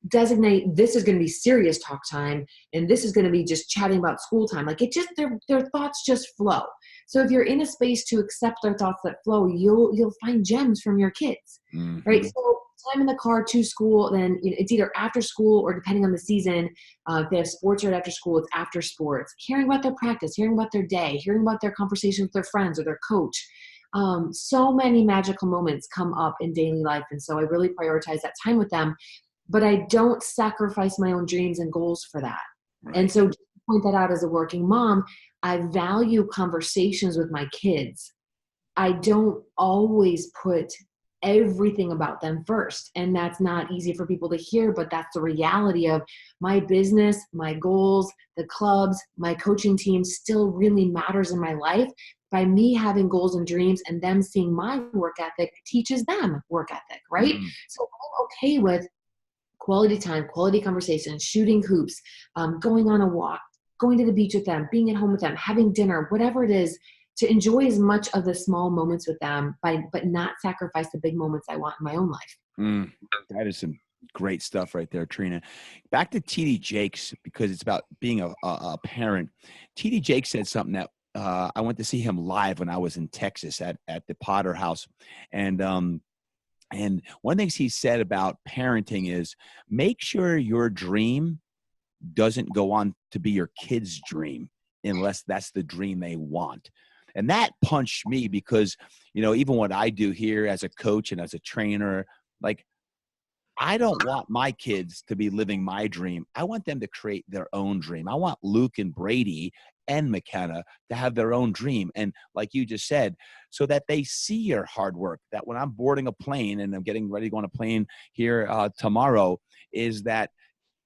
designate this is going to be serious talk time and this is going to be just chatting about school time. Like, it just, their thoughts just flow. So if you're in a space to accept their thoughts that flow, you'll find gems from your kids, right? So time in the car to school, then, you know, it's either after school or, depending on the season, if they have sports right after school, it's after sports. Hearing about their practice, hearing about their day, hearing about their conversation with their friends or their coach. So many magical moments come up in daily life, and so I really prioritize that time with them. But I don't sacrifice my own dreams and goals for that. Right. And so, just to point that out, as a working mom, I value conversations with my kids. I don't always put everything about them first. And that's not easy for people to hear, but that's the reality of my business, my goals, the clubs, my coaching team still really matters in my life. By me having goals and dreams and them seeing my work ethic teaches them work ethic, right? So I'm okay with quality time, quality conversation, shooting hoops, going on a walk, going to the beach with them, being at home with them, having dinner, whatever it is, to enjoy as much of the small moments with them, but not sacrifice the big moments I want in my own life. That is some great stuff right there, Trina. Back to TD Jakes, because it's about being a parent. TD Jakes said something that I went to see him live when I was in Texas at the Potter House. And one of the things he said about parenting is, make sure your dream doesn't go on to be your kid's dream unless that's the dream they want. And that punched me, because, you know, even what I do here as a coach and as a trainer, like, I don't want my kids to be living my dream. I want them to create their own dream. I want Luke and Brady and McKenna to have their own dream. And like you just said, so that they see your hard work, that when I'm boarding a plane and I'm getting ready to go on a plane here tomorrow, is that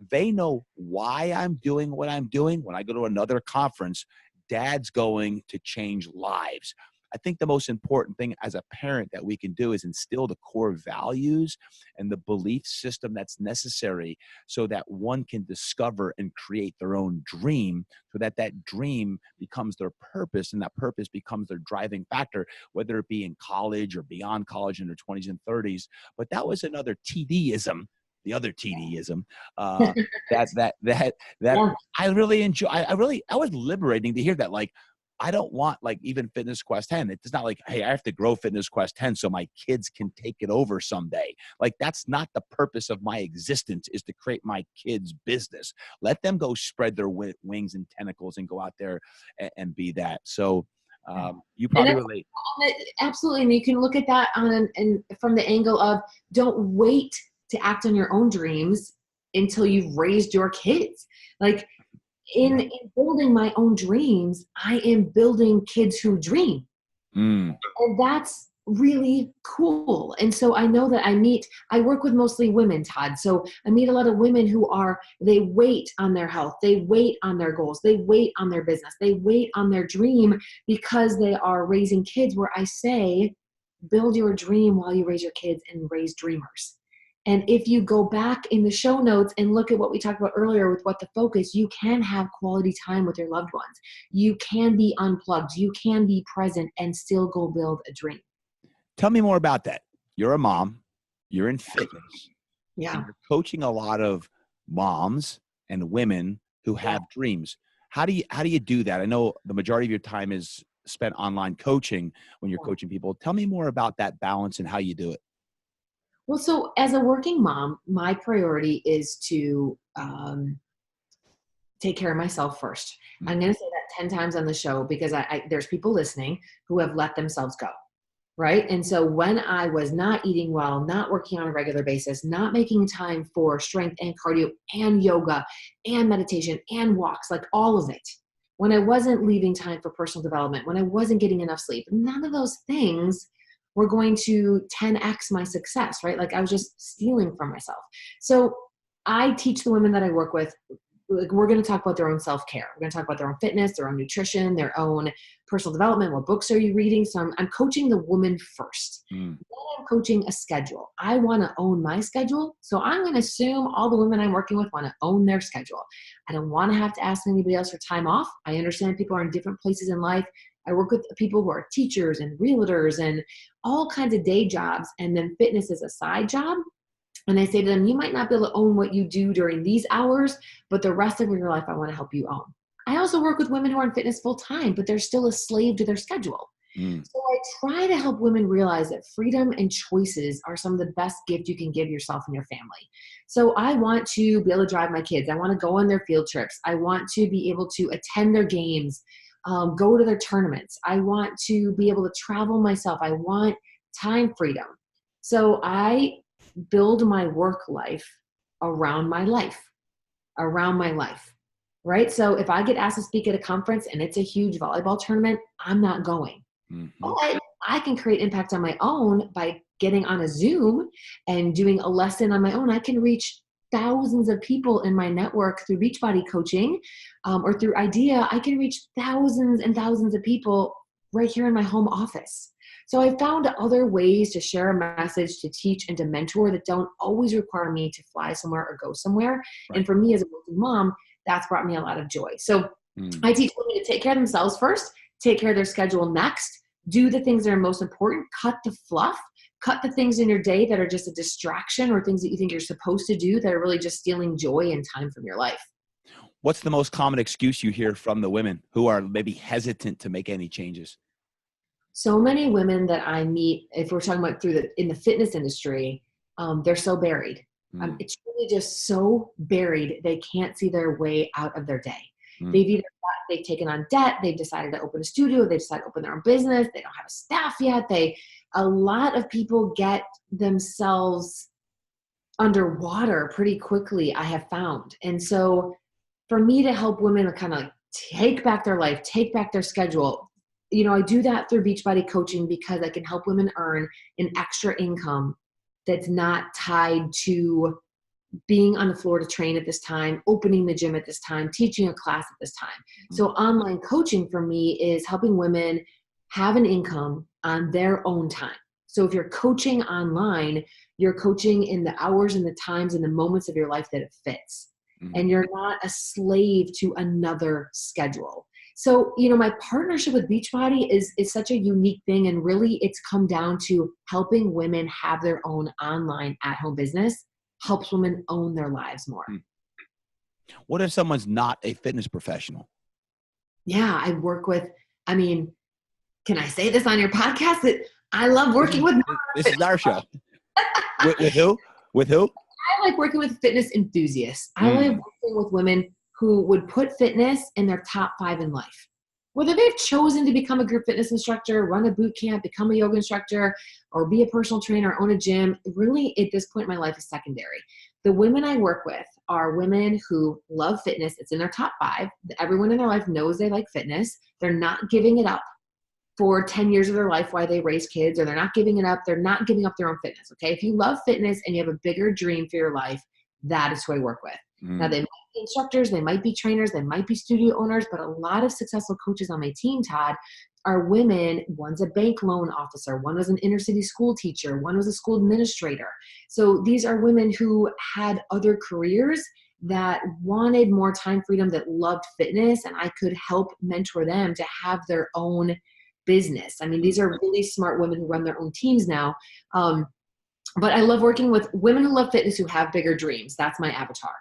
they know why I'm doing what I'm doing. When I go to another conference, Dad's going to change lives. I think the most important thing as a parent that we can do is instill the core values and the belief system that's necessary so that one can discover and create their own dream, so that that dream becomes their purpose, and that purpose becomes their driving factor, whether it be in college or beyond college in their 20s and 30s. But that was another TDism, the other TDism, that Yeah. I really enjoy. I was liberating to hear that. Like, I don't want like even Fitness Quest 10. It's not like, hey, I have to grow Fitness Quest 10 so my kids can take it over someday. Like, that's not the purpose of my existence, is to create my kids' business. Let them go spread their wings and tentacles and go out there and be that. So you probably relate. Absolutely. And you can look at that and from the angle of, don't wait to act on your own dreams until you've raised your kids. Like, in building my own dreams, I am building kids who dream. And that's really cool. And so I know that I work with mostly women, Todd. So I meet a lot of women who they wait on their health. They wait on their goals. They wait on their business. They wait on their dream because they are raising kids, where I say, build your dream while you raise your kids and raise dreamers. And if you go back in the show notes and look at what we talked about earlier with what the focus, you can have quality time with your loved ones. You can be unplugged. You can be present and still go build a dream. Tell me more about that. You're a mom. You're in fitness. Yeah. And you're coaching a lot of moms and women who have dreams. How do you do that? I know the majority of your time is spent online coaching when you're coaching people. Tell me more about that balance and how you do it. Well, so as a working mom, my priority is to take care of myself first. I'm going to say that 10 times on the show because there's people listening who have let themselves go, right? And so when I was not eating well, not working on a regular basis, not making time for strength and cardio and yoga and meditation and walks, like all of it, when I wasn't leaving time for personal development, when I wasn't getting enough sleep, none of those things were going to 10x my success, right? Like, I was just stealing from myself. So I teach the women that I work with, like, we're going to talk about their own self-care. We're going to talk about their own fitness, their own nutrition, their own personal development. What books are you reading? So I'm coaching the woman first. Then I'm coaching a schedule. I want to own my schedule. So I'm going to assume all the women I'm working with want to own their schedule. I don't want to have to ask anybody else for time off. I understand people are in different places in life. I work with people who are teachers and realtors and all kinds of day jobs, and then fitness is a side job. And I say to them, you might not be able to own what you do during these hours, but the rest of your life, I want to help you own. I also work with women who are in fitness full time, but they're still a slave to their schedule. So I try to help women realize that freedom and choices are some of the best gifts you can give yourself and your family. So I want to be able to drive my kids. I want to go on their field trips. I want to be able to attend their games. Go to their tournaments. I want to be able to travel myself. I want time freedom. So I build my work life around my life, right? So if I get asked to speak at a conference and it's a huge volleyball tournament, I'm not going. But I can create impact on my own by getting on a Zoom and doing a lesson on my own. I can reach thousands of people in my network through Beachbody coaching or through IDEA. I can reach thousands and thousands of people right here in my home office. So I found other ways to share a message, to teach, and to mentor that don't always require me to fly somewhere or go somewhere. Right. And for me as a working mom, that's brought me a lot of joy. So I teach women to take care of themselves first, take care of their schedule next, do the things that are most important, cut the fluff, cut the things in your day that are just a distraction or things that you think you're supposed to do that are really just stealing joy and time from your life. What's the most common excuse you hear from the women who are maybe hesitant to make any changes? So many women that I meet, if we're talking about in the fitness industry, they're so buried. It's really just so buried. They can't see their way out of their day. They've taken on debt. They've decided to open a studio. They've decided to open their own business. They don't have a staff yet. A lot of people get themselves underwater pretty quickly, I have found. And so for me to help women kind of like take back their life, take back their schedule, I do that through Beachbody coaching because I can help women earn an extra income that's not tied to being on the floor to train at this time, opening the gym at this time, teaching a class at this time. So online coaching for me is helping women have an income on their own time. So if you're coaching online, you're coaching in the hours and the times and the moments of your life that it fits. Mhm. And you're not a slave to another schedule. So, you know, my partnership with Beachbody is such a unique thing. And really it's come down to helping women have their own online at-home business, helps women own their lives more. What if someone's not a fitness professional? Yeah, I work with, I mean, can I say this on your podcast? That I love working with This is our show. With who? With who? I like working with fitness enthusiasts. I like Mm. working with women who would put fitness in their top 5 in life. Whether they've chosen to become a group fitness instructor, run a boot camp, become a yoga instructor, or be a personal trainer, own a gym, really at this point in my life is secondary. The women I work with are women who love fitness. It's in their top 5. Everyone in their life knows they like fitness. They're not giving it up for 10 years of their life while they raise kids, or they're not giving it up. They're not giving up their own fitness. Okay. If you love fitness and you have a bigger dream for your life, that is who I work with. Now, they might be instructors, they might be trainers, they might be studio owners, but a lot of successful coaches on my team, Todd, are women. One's a bank loan officer, one was an inner city school teacher, one was a school administrator. So these are women who had other careers that wanted more time freedom, that loved fitness, and I could help mentor them to have their own business. I mean, these are really smart women who run their own teams now. But I love working with women who love fitness, who have bigger dreams. That's my avatar.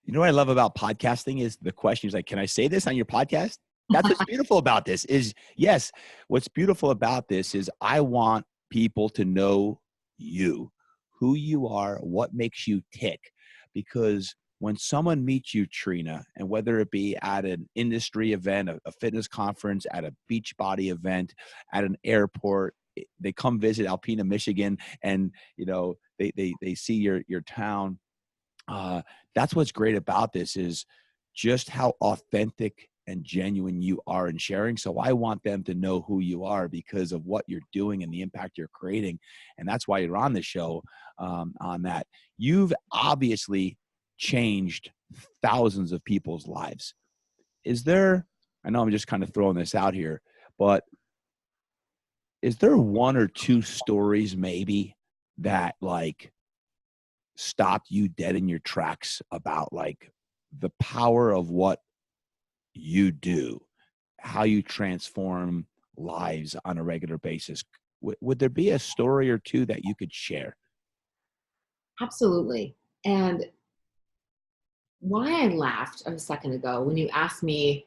You know what I love about podcasting is the question is like, can I say this on your podcast? That's what's beautiful about this is, yes, what's beautiful about this is I want people to know you, who you are, what makes you tick. Because when someone meets you, Trina, and whether it be at an industry event, a fitness conference, at a Beachbody event, at an airport, they come visit Alpena, Michigan, and you know they see your town. That's what's great about this is just how authentic and genuine you are in sharing. So I want them to know who you are because of what you're doing and the impact you're creating. And that's why you're on the show on that. You've obviously changed thousands of people's lives. Is there, I know I'm just kind of throwing this out here, but is there one or two stories maybe that like stopped you dead in your tracks about like the power of what you do, how you transform lives on a regular basis? Would there be a story or two that you could share? Absolutely. And why I laughed a second ago when you asked me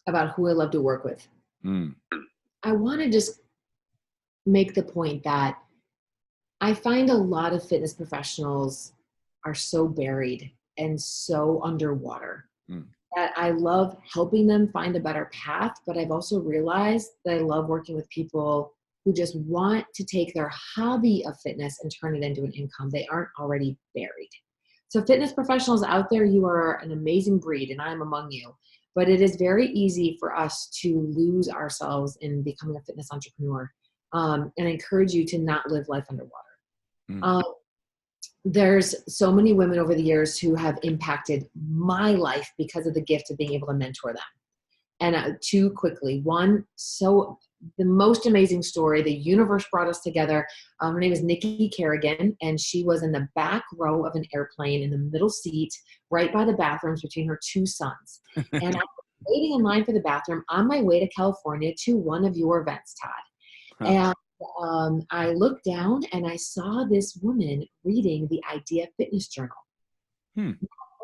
about who I love to work with, I want to just make the point that I find a lot of fitness professionals are so buried and so underwater that I love helping them find a better path. But I've also realized that I love working with people who just want to take their hobby of fitness and turn it into an income. They aren't already buried. So fitness professionals out there, you are an amazing breed, and I'm among you. But it is very easy for us to lose ourselves in becoming a fitness entrepreneur. And I encourage you to not live life underwater. There's so many women over the years who have impacted my life because of the gift of being able to mentor them. And two quickly, one, so the most amazing story, the universe brought us together. Her name is Nikki Kerrigan, and she was in the back row of an airplane in the middle seat, right by the bathrooms between her 2 sons. And I was waiting in line for the bathroom on my way to California to one of your events, Todd. And I looked down and I saw this woman reading the Idea Fitness Journal. Not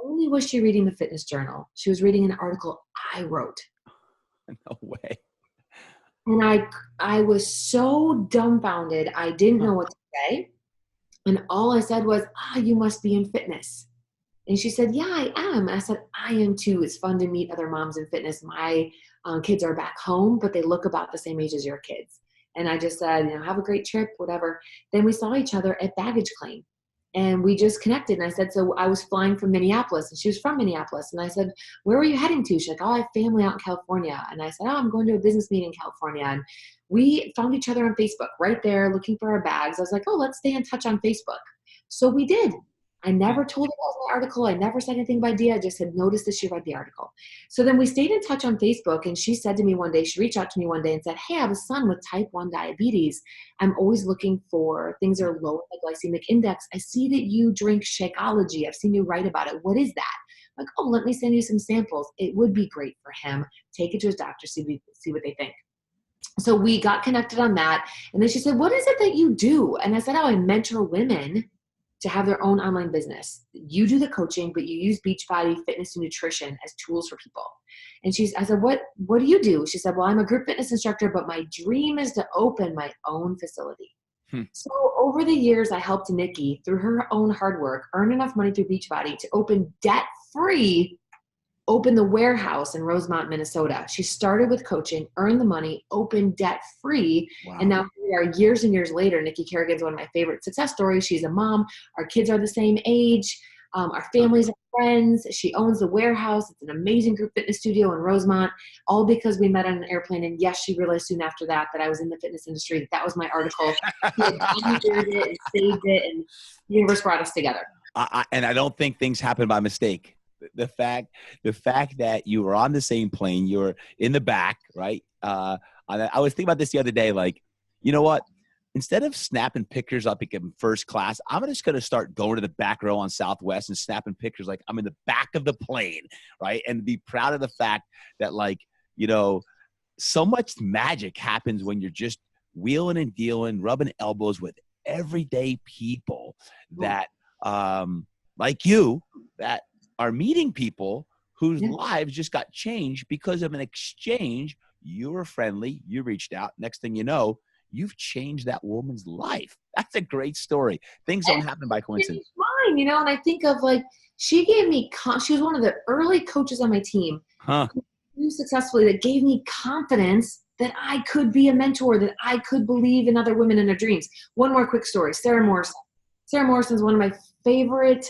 only was she reading the fitness journal, she was reading an article I wrote. No way. And I was so dumbfounded. I didn't know what to say. And all I said was, you must be in fitness. And she said, yeah, I am. And I said, I am too. It's fun to meet other moms in fitness. My kids are back home, but they look about the same age as your kids. And I just said, have a great trip, whatever. Then we saw each other at baggage claim. And we just connected. And I said, so I was flying from Minneapolis, and she was from Minneapolis. And I said, where were you heading to? She's like, I have family out in California. And I said, I'm going to a business meeting in California. And we found each other on Facebook right there looking for our bags. I was like, let's stay in touch on Facebook. So we did. I never told her that was my article. I never said anything about Dia. I just had noticed that she read the article. So then we stayed in touch on Facebook, and she said to me one day, she reached out to me one day and said, hey, I have a son with type 1 diabetes. I'm always looking for things that are low in the glycemic index. I see that you drink Shakeology. I've seen you write about it. What is that? I'm like, oh, let me send you some samples. It would be great for him. Take it to his doctor, see what they think. So we got connected on that. And then she said, what is it that you do? And I said, oh, I mentor women to have their own online business. You do the coaching, but you use Beachbody fitness and nutrition as tools for people. And I said, what do you do? She said, well, I'm a group fitness instructor, but my dream is to open my own facility. So over the years, I helped Nikki through her own hard work, earn enough money through Beachbody to open the warehouse in Rosemont, Minnesota. She started with coaching, earned the money, opened debt-free. Wow. And now we are years and years later. Nikki Kerrigan's one of my favorite success stories. She's a mom. Our kids are the same age. Our families are friends. She owns the warehouse. It's an amazing group fitness studio in Rosemont, all because we met on an airplane. And yes, she realized soon after that I was in the fitness industry. That was my article. She had pioneered it and saved it, and the universe brought us together. And I don't think things happen by mistake. The fact that you were on the same plane, you're in the back, right? I was thinking about this the other day, like, you know what? Instead of snapping pictures up in first class, I'm just going to start going to the back row on Southwest and snapping pictures like I'm in the back of the plane, right? And be proud of the fact that, like, you know, so much magic happens when you're just wheeling and dealing, rubbing elbows with everyday people that, like you, that are meeting people whose lives just got changed because of an exchange. You were friendly. You reached out. Next thing you know, you've changed that woman's life. That's a great story. Things don't happen by coincidence. Mine, you know, and I think of, like, she gave me, she was one of the early coaches on my team who successfully, that gave me confidence that I could be a mentor, that I could believe in other women and their dreams. One more quick story. Sarah Morrison. Sarah Morrison is one of my favorite,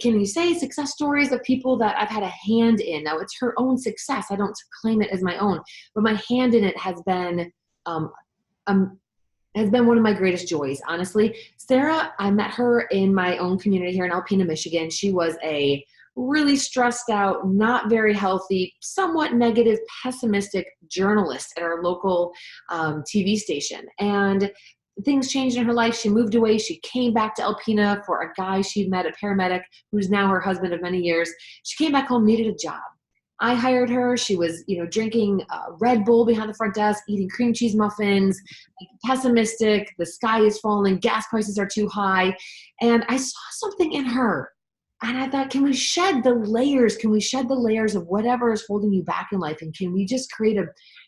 can you say, success stories of people that I've had a hand in. Now, it's her own success. I don't claim it as my own, but my hand in it has been one of my greatest joys, honestly. Sarah, I met her in my own community here in Alpena, Michigan. She was a really stressed out, not very healthy, somewhat negative, pessimistic journalist at our local TV station. And things changed in her life. She moved away. She came back to Alpena for a guy she'd met, a paramedic, who's now her husband of many years. She came back home, needed a job. I hired her. She was, drinking Red Bull behind the front desk, eating cream cheese muffins, pessimistic. The sky is falling. Gas prices are too high. And I saw something in her. And I thought, can we shed the layers? Can we shed the layers of whatever is holding you back in life? And can we just create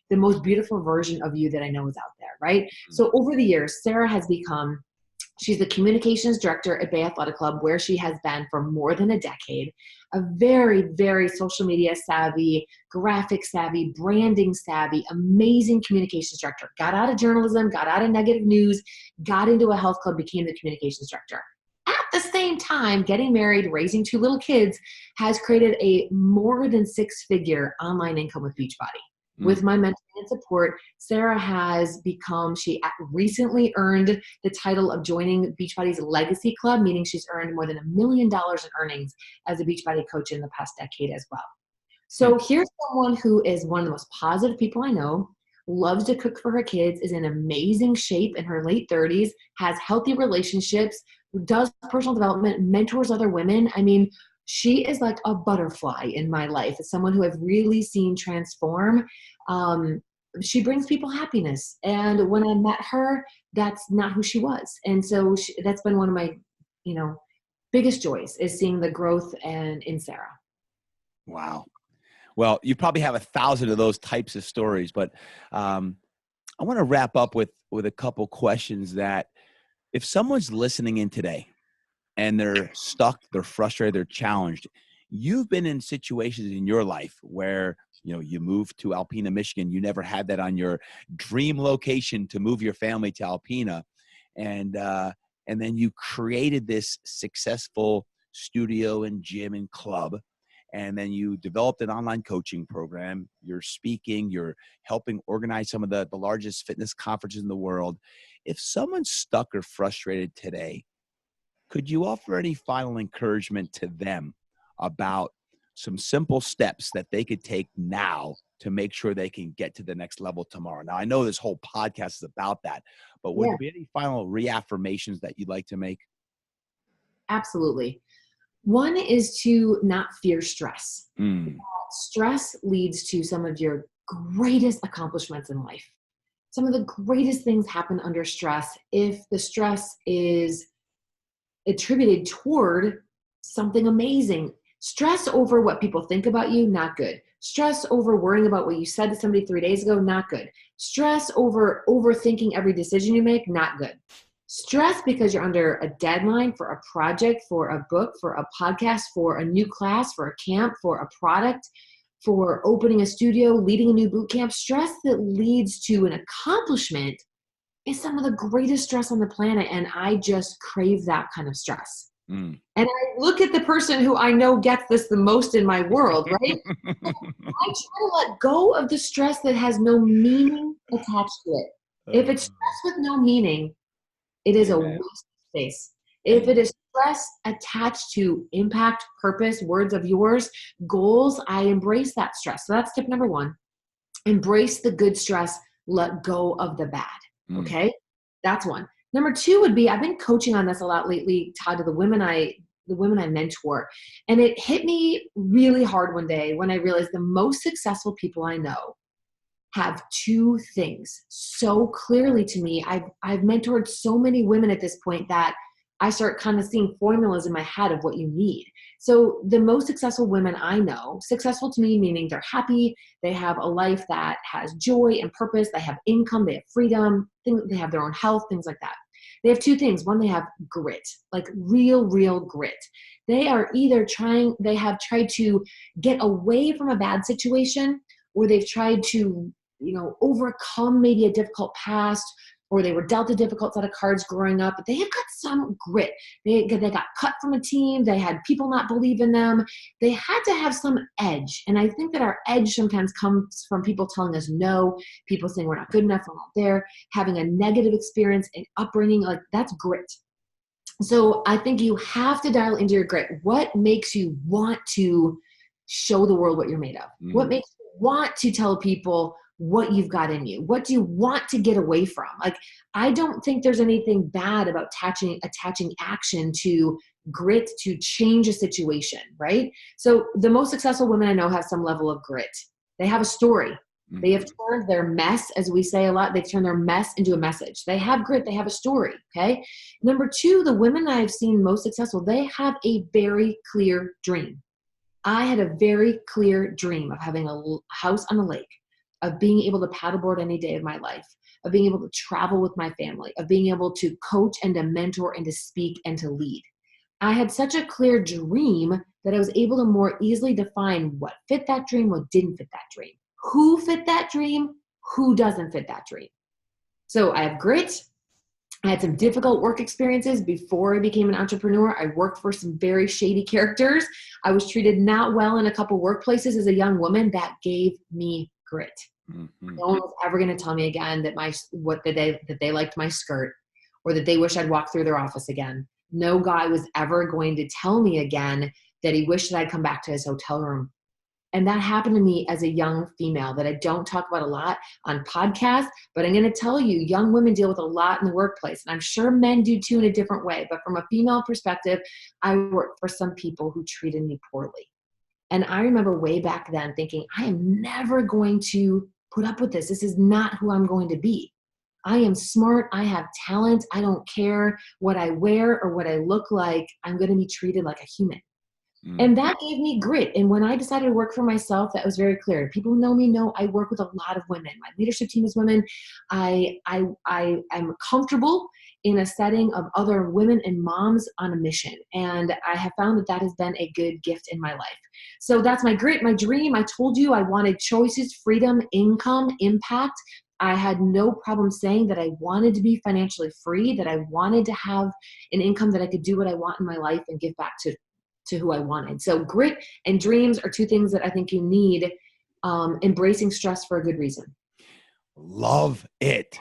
the most beautiful version of you that I know is out there, right? Mm-hmm. So over the years, Sarah has become, she's the communications director at Bay Athletic Club, where she has been for more than a decade. A very, very social media savvy, graphic savvy, branding savvy, amazing communications director. Got out of journalism, got out of negative news, got into a health club, became the communications director. At the same time, getting married, raising 2 little kids, has created a more than 6-figure online income with Beachbody. With my mentoring and support, Sarah has become, she recently earned the title of joining Beachbody's Legacy Club, meaning she's earned more than $1 million in earnings as a Beachbody coach in the past decade as well. So here's someone who is one of the most positive people I know, loves to cook for her kids, is in amazing shape in her late 30s, has healthy relationships, does personal development, mentors other women. I mean, she is like a butterfly in my life. As someone who I've really seen transform. She brings people happiness. And when I met her, that's not who she was. And so that's been one of my, biggest joys, is seeing the growth in Sarah. Wow. Well, you probably have 1,000 of those types of stories, but I want to wrap up with a couple questions that, if someone's listening in today and they're stuck, they're frustrated, they're challenged, you've been in situations in your life where, you moved to Alpena, Michigan. You never had that on your dream location to move your family to Alpena. And then you created this successful studio and gym and club. And then you developed an online coaching program. You're speaking, you're helping organize some of the largest fitness conferences in the world. If someone's stuck or frustrated today, Could you offer any final encouragement to them about some simple steps that they could take now to make sure they can get to the next level tomorrow? Now, I know this whole podcast is about that, but would Yeah, there be any final reaffirmations that you'd like to make? absolutely. One is to not fear stress. Mm, Stress leads to some of your greatest accomplishments in life. Some of the greatest things happen under stress if the stress is attributed toward something amazing. Stress over what people think about you, not good. Stress over worrying about what you said to somebody 3 days ago, not good. Stress over overthinking every decision you make, not good. Stress because you're under a deadline for a project, for a book, for a podcast, for a new class, for a camp, for a product, for opening a studio, leading a new boot camp. Stress that leads to an accomplishment is some of the greatest stress on the planet, and I just crave that kind of stress. mm. And I look at the person who I know gets this the most in my world, right? I try to let go of the stress that has no meaning attached to it. If it's stress with no meaning, it is a Amen. waste of space. If it is stress attached to impact, purpose, words of yours, goals, I embrace that stress. So that's tip number one. Embrace the good stress, let go of the bad. Mm. Okay? That's one. Number two would be, I've been coaching on this a lot lately, Todd, to the women I mentor. And it hit me really hard one day when I realized the most successful people I know have two things so clearly to me. I've mentored so many women at this point that I start kind of seeing formulas in my head of what you need. So the most successful women I know, successful to me meaning they're happy, they have a life that has joy and purpose, they have income, they have freedom, they have their own health, things like that. They have two things. One, they have grit, like real grit. They have tried to get away from a bad situation, or they've tried to overcome maybe a difficult past, or they were dealt a difficult set of cards growing up, but they have got some grit. They got cut from a team. They had people not believe in them. They had to have some edge. And I think that our edge sometimes comes from people telling us no, people saying we're not good enough, we're not there, having a negative experience and upbringing, like that's grit. So I think you have to dial into your grit. What makes you want to show the world what you're made of? Mm. What makes you want to tell people what you've got in you? What do you want to get away from? Like, I don't think there's anything bad about attaching action to grit to change a situation, right? So the most successful women I know have some level of grit. They have a story. Mm. They have turned their mess, as we say a lot, they've turned their mess into a message. They have grit. They have a story, okay? Number two, the women I've seen most successful, they have a very clear dream. I had a very clear dream of having a house on a lake, of being able to paddleboard any day of my life, of being able to travel with my family, of being able to coach and to mentor and to speak and to lead. I had such a clear dream that I was able to more easily define what fit that dream, what didn't fit that dream, who fit that dream, who doesn't fit that dream. So I have grit. I had some difficult work experiences before I became an entrepreneur. I worked for some very shady characters. I was treated not well in a couple workplaces as a young woman. That gave me grit. Mm-hmm. No one was ever going to tell me again that they liked my skirt, or that they wish I'd walk through their office again. No guy was ever going to tell me again that he wished that I'd come back to his hotel room. And that happened to me as a young female that I don't talk about a lot on podcasts, but I'm going to tell you, young women deal with a lot in the workplace. And I'm sure men do too in a different way. But from a female perspective, I worked for some people who treated me poorly. And I remember way back then thinking, I am never going to put up with this. This is not who I'm going to be. I am smart. I have talent. I don't care what I wear or what I look like. I'm going to be treated like a human. And that gave me grit. And when I decided to work for myself, that was very clear. People who know me know I work with a lot of women. My leadership team is women. I am comfortable in a setting of other women and moms on a mission. And I have found that has been a good gift in my life. So that's my grit, my dream. I told you I wanted choices, freedom, income, impact. I had no problem saying that I wanted to be financially free, that I wanted to have an income that I could do what I want in my life and give back to who I wanted. So grit and dreams are two things that I think you need, embracing stress for a good reason. Love it.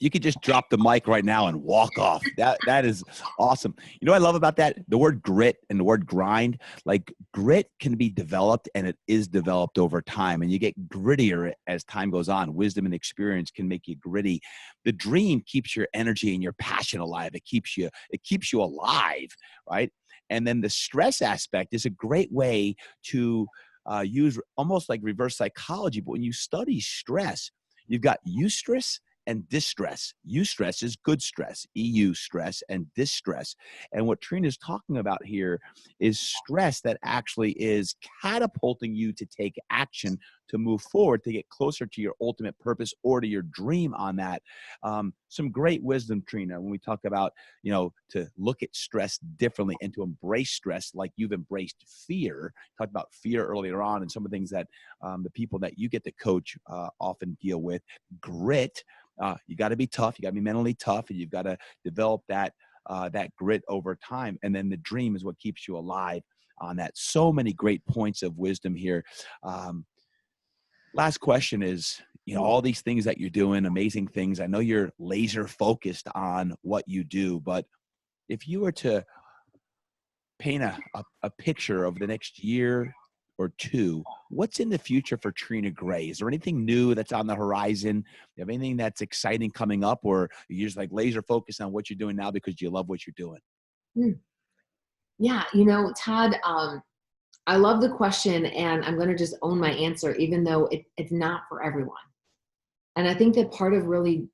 You could just drop the mic right now and walk off. That is awesome. You know what I love about that? The word grit and the word grind. Like grit can be developed, and it is developed over time, and you get grittier as time goes on. Wisdom and experience can make you gritty. The dream keeps your energy and your passion alive. It keeps you alive, right? And then the stress aspect is a great way to use almost like reverse psychology. But when you study stress, you've got eustress and distress. Eustress is good stress, EU stress, and distress. And what Trina is talking about here is stress that actually is catapulting you to take action, to move forward, to get closer to your ultimate purpose or to your dream on that. Some great wisdom, Trina, when we talk about, to look at stress differently and to embrace stress like you've embraced fear. Talked about fear earlier on, and some of the things that the people that you get to coach often deal with. Grit. You got to be tough. You got to be mentally tough, and you've got to develop that grit over time. And then the dream is what keeps you alive on that. So many great points of wisdom here. Last question is, all these things that you're doing, amazing things. I know you're laser focused on what you do, but if you were to paint a picture of the next year or two, what's in the future for Trina Gray? Is there anything new that's on the horizon? You have anything that's exciting coming up, or you're just like laser focused on what you're doing now because you love what you're doing? Yeah, Todd, I love the question, and I'm going to just own my answer, even though it's not for everyone. And I think that part of really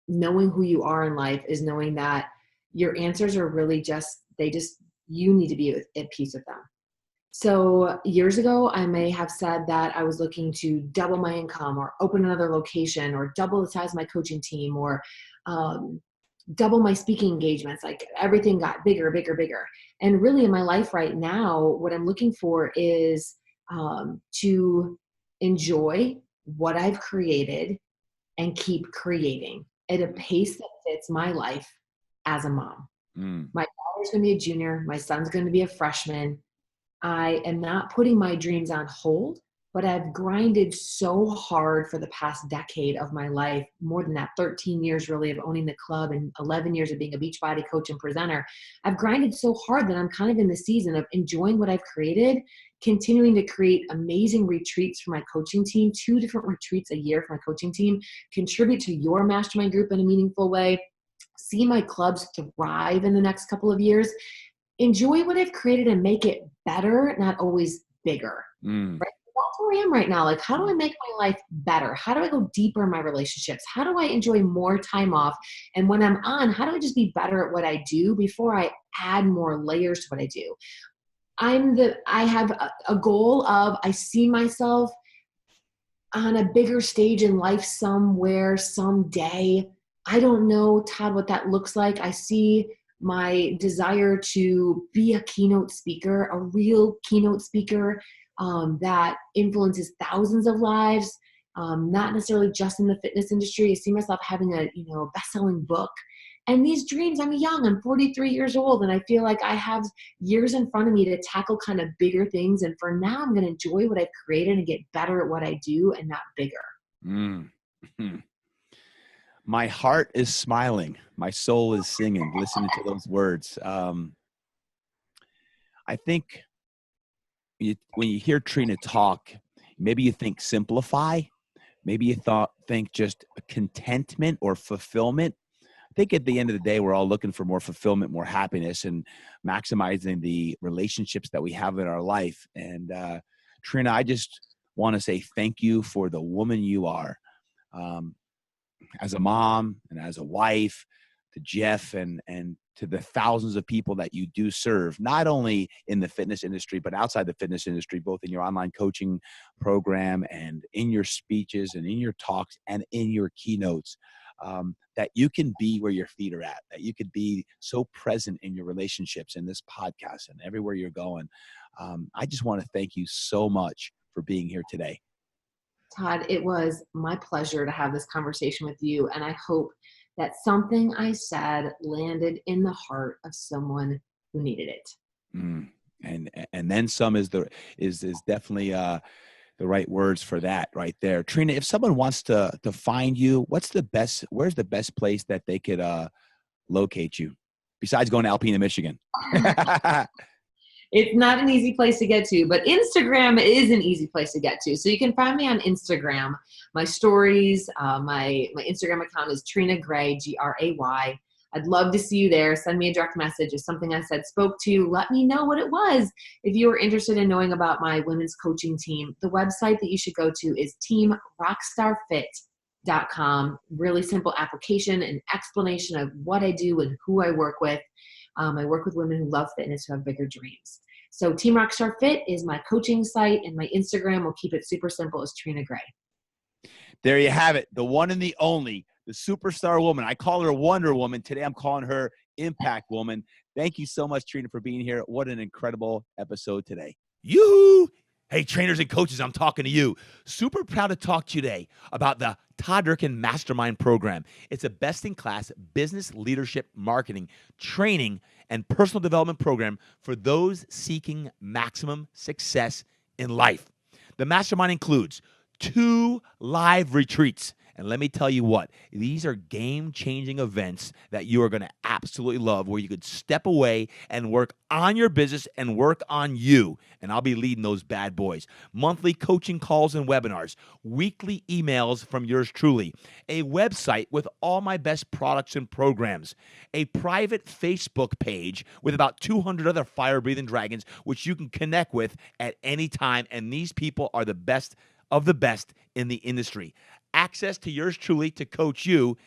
knowing who you are in life is knowing that your answers are really you need to be at peace with them. So years ago, I may have said that I was looking to double my income or open another location or double the size of my coaching team or double my speaking engagements. Like everything got bigger, bigger, bigger. And really in my life right now, what I'm looking for is to enjoy what I've created and keep creating at a pace that fits my life as a mom. My daughter's going to be a junior. My son's going to be a freshman. I am not putting my dreams on hold, but I've grinded so hard for the past decade of my life, more than that, 13 years really of owning the club and 11 years of being a Beachbody coach and presenter. I've grinded so hard that I'm kind of in the season of enjoying what I've created, continuing to create amazing retreats for my coaching team, 2 different retreats a year for my coaching team, contribute to your mastermind group in a meaningful way, see my clubs thrive in the next couple of years, enjoy what I've created and make it better, not always bigger. Right? That's where I am right now. Like, how do I make my life better? How do I go deeper in my relationships? How do I enjoy more time off? And when I'm on, how do I just be better at what I do before I add more layers to what I do? I have a goal of, I see myself on a bigger stage in life somewhere, someday. I don't know, Todd, what that looks like. I see my desire to be a keynote speaker, a real keynote speaker that influences thousands of lives, not necessarily just in the fitness industry. I see myself having a best-selling book. And these dreams, I'm young, I'm 43 years old, and I feel like I have years in front of me to tackle kind of bigger things. And for now, I'm going to enjoy what I've created and get better at what I do and not bigger. My heart is smiling. My soul is singing, listening to those words. I think when you hear Trina talk, maybe you think simplify. Maybe you think just contentment or fulfillment. I think at the end of the day, we're all looking for more fulfillment, more happiness, and maximizing the relationships that we have in our life. And Trina, I just want to say thank you for the woman you are. As a mom and as a wife, to Jeff and to the thousands of people that you do serve, not only in the fitness industry, but outside the fitness industry, both in your online coaching program and in your speeches and in your talks and in your keynotes, that you can be where your feet are at, that you could be so present in your relationships in this podcast and everywhere you're going. I just want to thank you so much for being here today. Todd, it was my pleasure to have this conversation with you, and I hope that something I said landed in the heart of someone who needed it. And then some is definitely the right words for that right there. Trina, if someone wants to find you, where's the best place that they could locate you besides going to Alpena, Michigan? It's not an easy place to get to, but Instagram is an easy place to get to. So you can find me on Instagram. My stories, my Instagram account is Trina Gray, Gray. I'd love to see you there. Send me a direct message. If something I said spoke to you, let me know what it was. If you are interested in knowing about my women's coaching team, the website that you should go to is teamrockstarfit.com. Really simple application and explanation of what I do and who I work with. I work with women who love fitness, who have bigger dreams. So Team Rockstar Fit is my coaching site, and my Instagram will keep it super simple as Trina Gray. There you have it. The one and the only, the superstar woman. I call her Wonder Woman. Today I'm calling her Impact Woman. Thank you so much, Trina, for being here. What an incredible episode today. Yoo-hoo! Hey, trainers and coaches, I'm talking to you. Super proud to talk to you today about the Todd Durkin Mastermind Program. It's a best-in-class business leadership, marketing, training, and personal development program for those seeking maximum success in life. The Mastermind includes 2 live retreats. And let me tell you what, these are game-changing events that you are going to absolutely love, where you could step away and work on your business and work on you. And I'll be leading those bad boys. Monthly coaching calls and webinars, weekly emails from yours truly, a website with all my best products and programs, a private Facebook page with about 200 other fire-breathing dragons, which you can connect with at any time. And these people are the best of the best in the industry. Access to yours truly to coach you,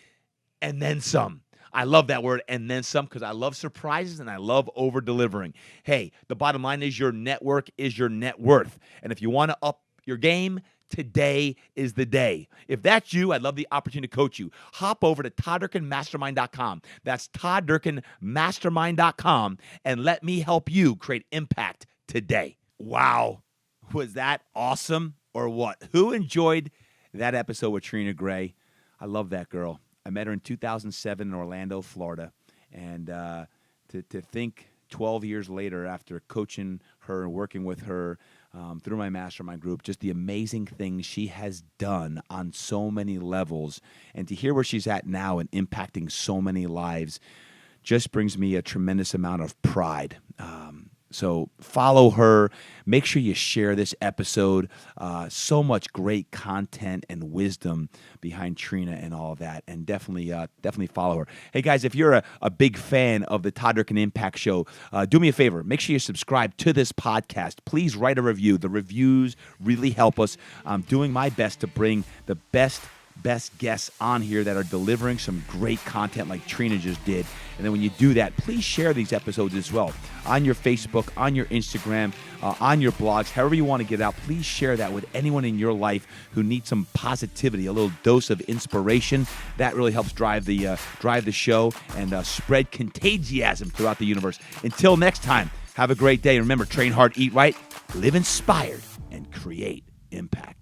and then some. I love that word, and then some, because I love surprises and I love over-delivering. Hey, the bottom line is your network is your net worth. And if you want to up your game, today is the day. If that's you, I'd love the opportunity to coach you. Hop over to ToddDurkinMastermind.com. That's ToddDurkinMastermind.com, and let me help you create impact today. Wow. Was that awesome or what? Who enjoyed that episode with Trina Gray? I love that girl. I met her in 2007 in Orlando, Florida. And to think 12 years later, after coaching her and working with her through my mastermind group, just the amazing things she has done on so many levels, and to hear where she's at now and impacting so many lives just brings me a tremendous amount of pride. So follow her. Make sure you share this episode. So much great content and wisdom behind Trina and all of that. And definitely follow her. Hey, guys, if you're a big fan of the Todd Durkin Impact Show, do me a favor. Make sure you subscribe to this podcast. Please write a review. The reviews really help us. I'm doing my best to bring the best guests on here that are delivering some great content like Trina just did. And then when you do that, please share these episodes as well on your Facebook, on your Instagram, on your blogs, however you want to get out. Please share that with anyone in your life who needs some positivity, a little dose of inspiration. That really helps drive the show and spread contagiasm throughout the universe. Until next time, have a great day. Remember, train hard, eat right, live inspired, and create impact.